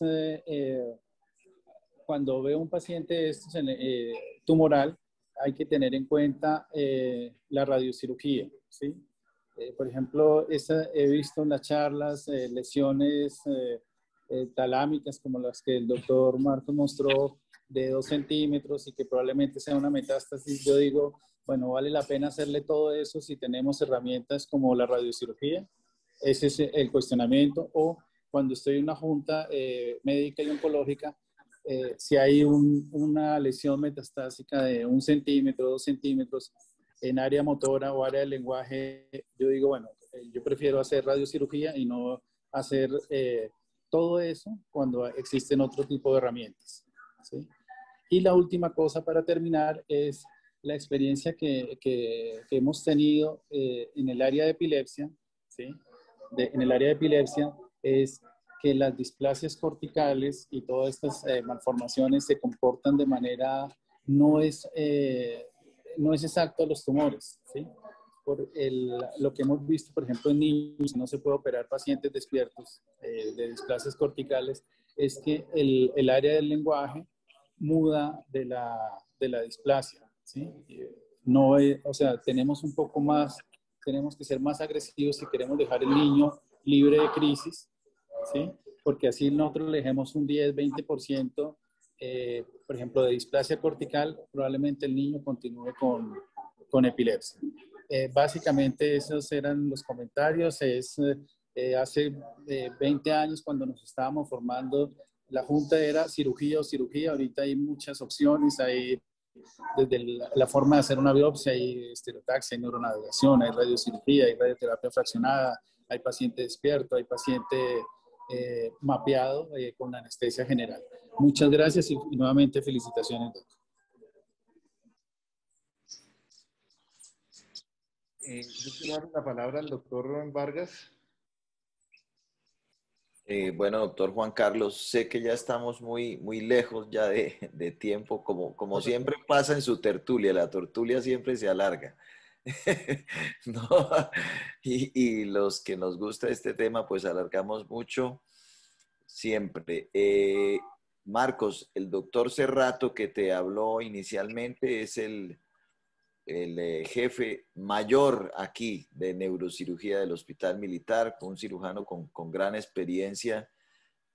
cuando veo un paciente tumoral, hay que tener en cuenta la radiocirugía, ¿sí? Por ejemplo, he visto en las charlas lesiones talámicas como las que el doctor Marcos mostró de 2 centímetros y que probablemente sea una metástasis. Yo digo, bueno, vale la pena hacerle todo eso si tenemos herramientas como la radiocirugía. Ese es el cuestionamiento. O cuando estoy en una junta médica y oncológica, si hay una lesión metastásica de 1 centímetro, 2 centímetros en área motora o área del lenguaje, yo digo, bueno, yo prefiero hacer radiocirugía y no hacer todo eso cuando existen otro tipo de herramientas, ¿sí? Y la última cosa para terminar es la experiencia que hemos tenido en el área de epilepsia, ¿sí? En el área de epilepsia es que las displasias corticales y todas estas malformaciones se comportan de manera, no es exacto a los tumores, ¿sí? Lo que hemos visto, por ejemplo, en niños, no se puede operar pacientes despiertos de displasias corticales, es que el área del lenguaje muda de la displasia, ¿sí? No, o sea, tenemos un poco más, tenemos que ser más agresivos si queremos dejar el niño libre de crisis, ¿sí? Porque así nosotros le dejemos un 10-20%, por ejemplo, de displasia cortical, probablemente el niño continúe con epilepsia. Básicamente esos eran los comentarios. Hace 20 años cuando nos estábamos formando, la junta era cirugía o cirugía. Ahorita hay muchas opciones, hay desde la forma de hacer una biopsia, hay estereotaxia, hay neuronavegación, hay radiocirugía, hay radioterapia fraccionada, hay paciente despierto, hay paciente mapeado con anestesia general. Muchas gracias y nuevamente felicitaciones, doctor. Yo quiero dar la palabra al doctor Vargas. Bueno, doctor Juan Carlos, sé que ya estamos muy, muy lejos ya de tiempo, como siempre pasa en su tertulia, la tertulia siempre se alarga. ¿No? Y los que nos gusta este tema, pues alargamos mucho siempre. Marcos, el doctor Cerrato que te habló inicialmente es el jefe mayor aquí de neurocirugía del Hospital Militar, un cirujano con gran experiencia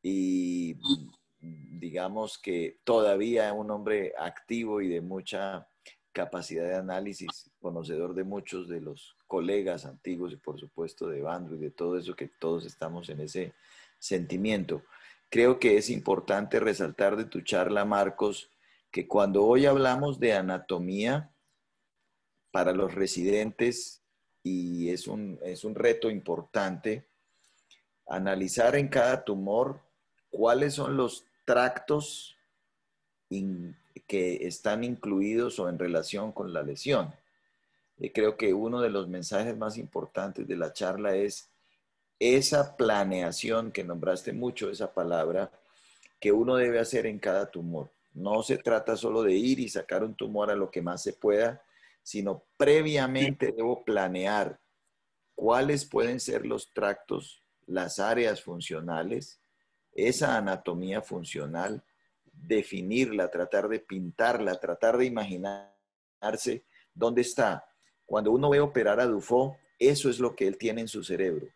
y digamos que todavía un hombre activo y de mucha capacidad de análisis, conocedor de muchos de los colegas antiguos y por supuesto de Evandro y de todo eso, que todos estamos en ese sentimiento. Creo que es importante resaltar de tu charla, Marcos, que cuando hoy hablamos de anatomía, para los residentes, y es un reto importante, analizar en cada tumor cuáles son los tractos que están incluidos o en relación con la lesión. Creo que uno de los mensajes más importantes de la charla es esa planeación, que nombraste mucho esa palabra, que uno debe hacer en cada tumor. No se trata solo de ir y sacar un tumor a lo que más se pueda, sino previamente debo planear cuáles pueden ser los tractos, las áreas funcionales, esa anatomía funcional, definirla, tratar de pintarla, tratar de imaginarse dónde está. Cuando uno ve operar a Dufault, eso es lo que él tiene en su cerebro.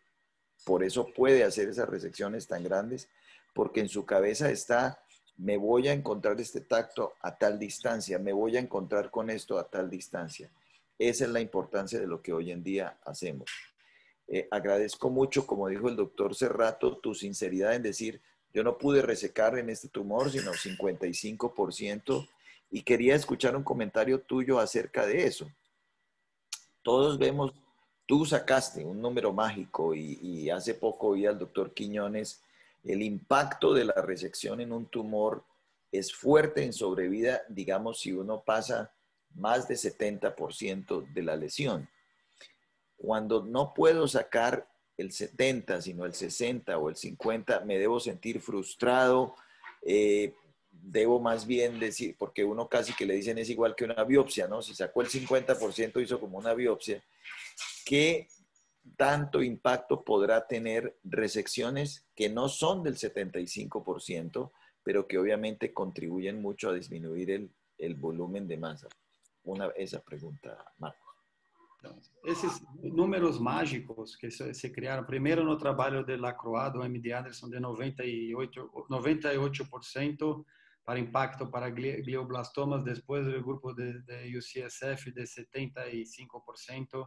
Por eso puede hacer esas resecciones tan grandes, porque en su cabeza está: me voy a encontrar este tacto a tal distancia, me voy a encontrar con esto a tal distancia. Esa es la importancia de lo que hoy en día hacemos. Agradezco mucho, como dijo el doctor Cerrato, tu sinceridad en decir, yo no pude resecar en este tumor, sino 55%, y quería escuchar un comentario tuyo acerca de eso. Todos vemos, tú sacaste un número mágico y hace poco oí al doctor Quiñones. El impacto de la resección en un tumor es fuerte en sobrevida, digamos, si uno pasa más de 70% de la lesión. Cuando no puedo sacar el 70, sino el 60 o el 50, me debo sentir frustrado, debo más bien decir, porque uno casi que le dicen es igual que una biopsia, ¿no? Si sacó el 50%, hizo como una biopsia. ¿Qué tanto impacto podrá tener resecciones que no son del 75%, pero que obviamente contribuyen mucho a disminuir el volumen de masa? Esa pregunta, Marcos. Esses números mágicos que se criaram, primeiro no trabalho de Lacroix, do MD Anderson, de 98% para impacto para glioblastomas, depois do grupo de UCSF de 75%,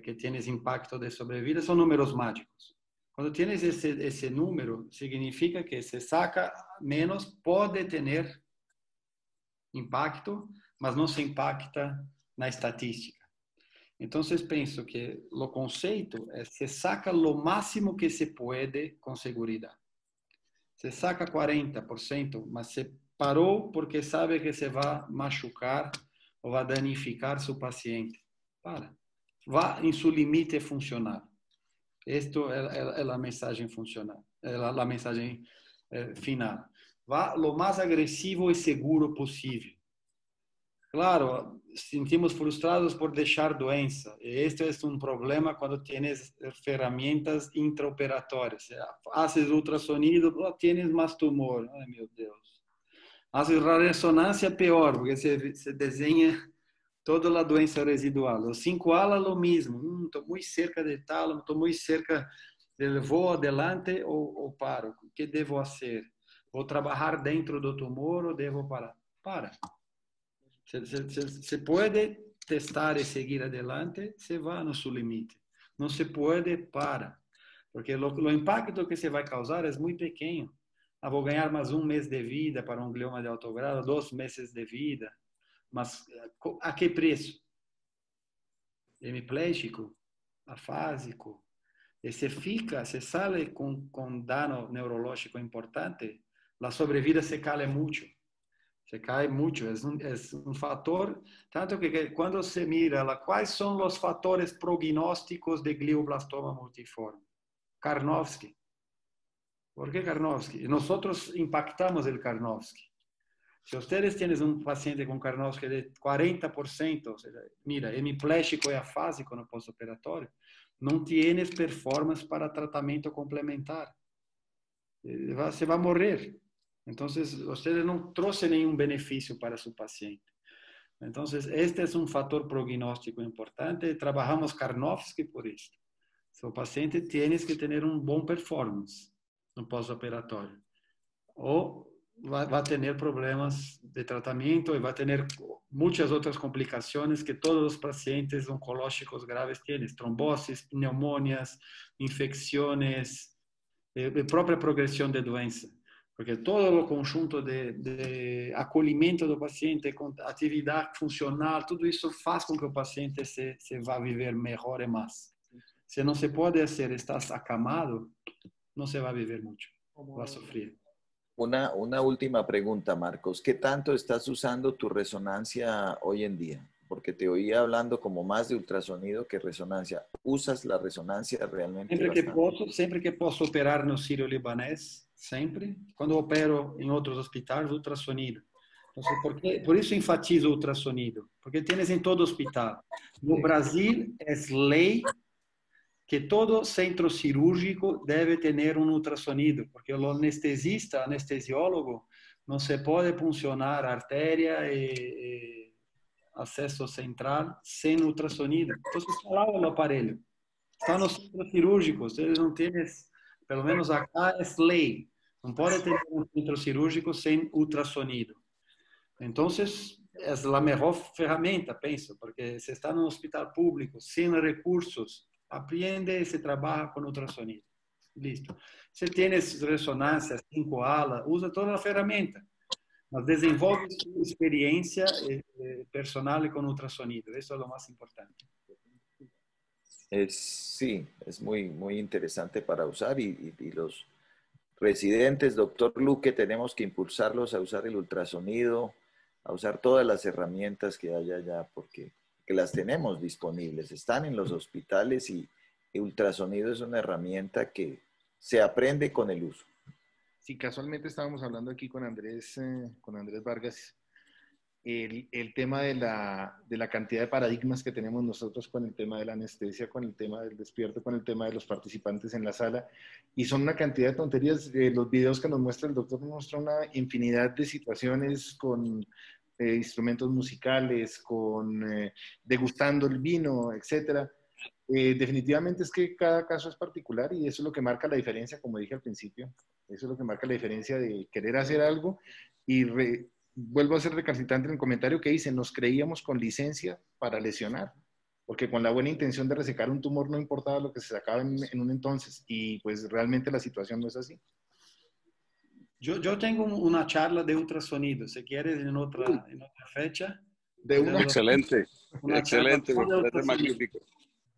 que tienes impacto de sobrevida, são números mágicos. Quando tienes esse número, significa que se saca menos, pode ter impacto, mas não se impacta na estatística. Então, penso que o conceito é se saca o máximo que se pode com segurança. Se saca 40%, mas se parou porque sabe que se vai machucar ou vai danificar seu paciente. Para. Vá em seu limite funcional. Esta é a mensagem funcional, é a mensagem final. Vá o mais agressivo e seguro possível. Claro, sentimos frustrados por deixar doença. Este é um problema quando tienes ferramentas intraoperatórias. Haces ultrassonido, tienes mais tumor. Ai, meu Deus. Haces ressonância, pior, porque se desenha toda a doença residual. Os 5-ala, o mesmo. Estou muito cerca de tal, estou muito cerca de vou adelante ou paro. O que devo fazer? Vou trabalhar dentro do tumor ou devo parar? Para. Se pode testar e seguir adelante, se vai no seu limite. Não se pode, para. Porque o impacto que se vai causar é muito pequeno. Vou ganhar mais 1 mês de vida para um glioma de alto grado, 2 meses de vida. Mas a que preço? Hemiplégico? Afásico? E se sale com dano neurológico importante, a sobrevida se cala muito. Se cai muito, é um fator, tanto que quando se mira quais são os fatores prognósticos de glioblastoma multiforme. Karnofsky. ¿Por qué Karnofsky? Nosotros impactamos el Karnofsky. Si ustedes tienen un paciente con Karnofsky de 40%, o sea, mira, hemiplégico y afásico no postoperatorio, no tienes performance para tratamiento complementar. Se va a morrer. Entonces, ustedes no trouxeram nenhum benefício para su paciente. Entonces, este es un factor prognóstico importante. Trabajamos Karnofsky por esto. Su paciente tienes que tener un buen performance no pós-operatório. Ou vai ter problemas de tratamento e vai ter muitas outras complicações que todos os pacientes oncológicos graves têm. Tromboses, pneumonias, infecções, própria progressão de doença. Porque todo o conjunto de acolhimento do paciente, com atividade funcional, tudo isso faz com que o paciente se vá viver melhor e mais. Se não se pode fazer, estás acamado, no se va a vivir mucho, va a sufrir. Una última pregunta, Marcos. ¿Qué tanto estás usando tu resonancia hoy en día? Porque te oía hablando como más de ultrasonido que resonancia. ¿Usas la resonancia realmente? Sempre que posso operar no Sírio-Libanês, sempre. Quando opero em outros hospitais, ultrassonido. Então, por isso enfatizo o ultrassonido. Porque tienes em todo hospital. No Brasil, é lei que todo centro cirúrgico deve ter um ultrassonido, porque o anestesista, anestesiólogo, não se pode puncionar artéria e acesso central sem ultrassonido. Então, está lá o aparelho. Está nos centros cirúrgicos, eles não têm, pelo menos acá, é lei. Não pode ter um centro cirúrgico sem ultrassonido. Então, é a melhor ferramenta, penso, porque se está no hospital público, sem recursos, aprende e se trabalha com ultrassonido. Listo. Se tienes ressonância, 5-ala, usa toda a ferramenta, mas desenvolve sua experiência personal com ultrassonido. Isso é o mais importante. Sí, es muy interesante para usar y los residentes, doctor Luque, tenemos que impulsarlos a usar el ultrasonido a usar todas las herramientas que hay allá, porque que las tenemos disponibles, están en los hospitales y ultrasonido es una herramienta que se aprende con el uso. Sí, casualmente estábamos hablando aquí con Andrés Vargas, el tema de la cantidad de paradigmas que tenemos nosotros con el tema de la anestesia, con el tema del despierto, con el tema de los participantes en la sala, y son una cantidad de tonterías. Los videos que nos muestra el doctor nos muestra una infinidad de situaciones con instrumentos musicales, con degustando el vino, etcétera. Definitivamente es que cada caso es particular y eso es lo que marca la diferencia, como dije al principio. Eso es lo que marca la diferencia de querer hacer algo y vuelvo a ser recalcitrante en el comentario que dice, nos creíamos con licencia para lesionar, porque con la buena intención de resecar un tumor no importaba lo que se sacaba en un entonces y pues realmente la situación no es así. Yo tengo una charla de ultrasonido, si quieres en otra fecha. De una, Excelente, Una excelente, charla me de parece ultrasonido. magnífico.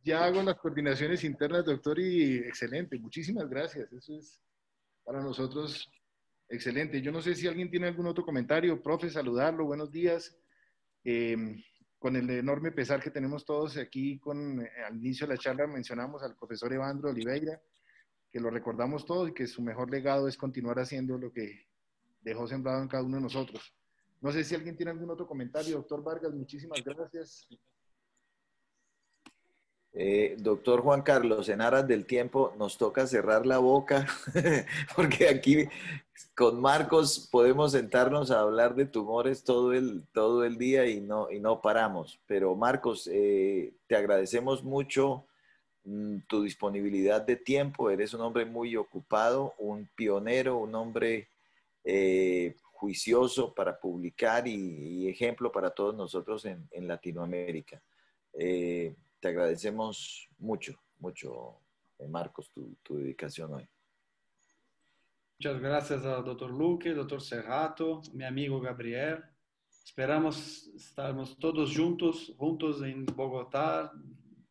ya hago las coordinaciones internas, doctor, y excelente, muchísimas gracias. Eso es para nosotros excelente. Yo no sé si alguien tiene algún otro comentario. Profe, saludarlo, buenos días. Con el enorme pesar que tenemos todos aquí, al inicio de la charla mencionamos al profesor Evandro Oliveira, que lo recordamos todos y que su mejor legado es continuar haciendo lo que dejó sembrado en cada uno de nosotros. No sé si alguien tiene algún otro comentario. Doctor Vargas, muchísimas gracias. Doctor Juan Carlos, en aras del tiempo nos toca cerrar la boca porque aquí con Marcos podemos sentarnos a hablar de tumores todo el día y no paramos. Pero Marcos, te agradecemos mucho tu disponibilidad de tiempo. Eres un hombre muy ocupado, un pionero, un hombre juicioso para publicar y ejemplo para todos nosotros en Latinoamérica. Te agradecemos mucho, Marcos, tu dedicación hoy. Muchas gracias al doctor Luque, doctor Serrato, mi amigo Gabriel. Esperamos estarmos todos juntos en Bogotá,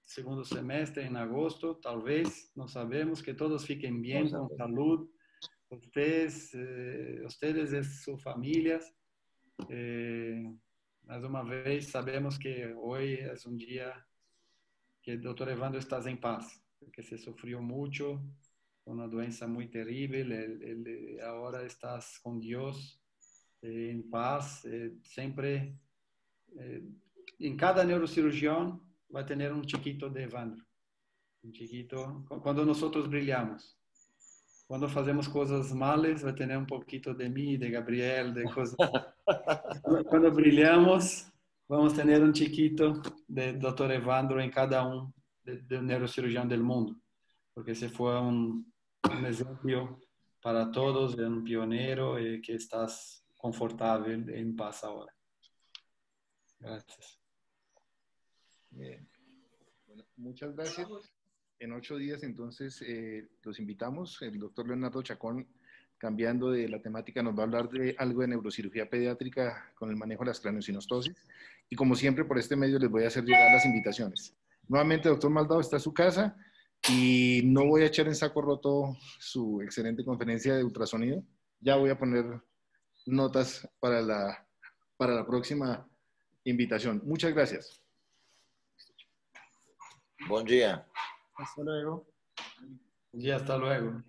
segundo semestre, en agosto, tal vez, no sabemos, que todos fiquen bien, con salud. Ustedes y sus familias. Mais uma vez, sabemos que hoy es un día que el doctor Evandro está en paz, porque se sufrió mucho, una doença muy terrible, ahora estás con Dios, en paz, siempre, en cada neurocirurgión va a tener un chiquito de Evandro, un chiquito, cuando nosotros brillamos. Cuando hacemos cosas malas, va a tener un poquito de mí, de Gabriel, de cosas. Cuando brillamos, vamos a tener un chiquito de Dr. Evandro en cada uno de neurocirujano del mundo, porque ese fue un ejemplo para todos, un pionero que estás confortable, en paz ahora. Gracias. Bien. Bueno, muchas gracias. En 8 días, entonces, los invitamos. El doctor Leonardo Chacón, cambiando de la temática, nos va a hablar de algo de neurocirugía pediátrica con el manejo de las craniosynostosis. Y como siempre, por este medio les voy a hacer llegar las invitaciones. Nuevamente, doctor Maldado está en su casa y no voy a echar en saco roto su excelente conferencia de ultrasonido. Ya voy a poner notas para la próxima invitación. Muchas gracias. Buen día. Hasta luego. Un día, hasta luego.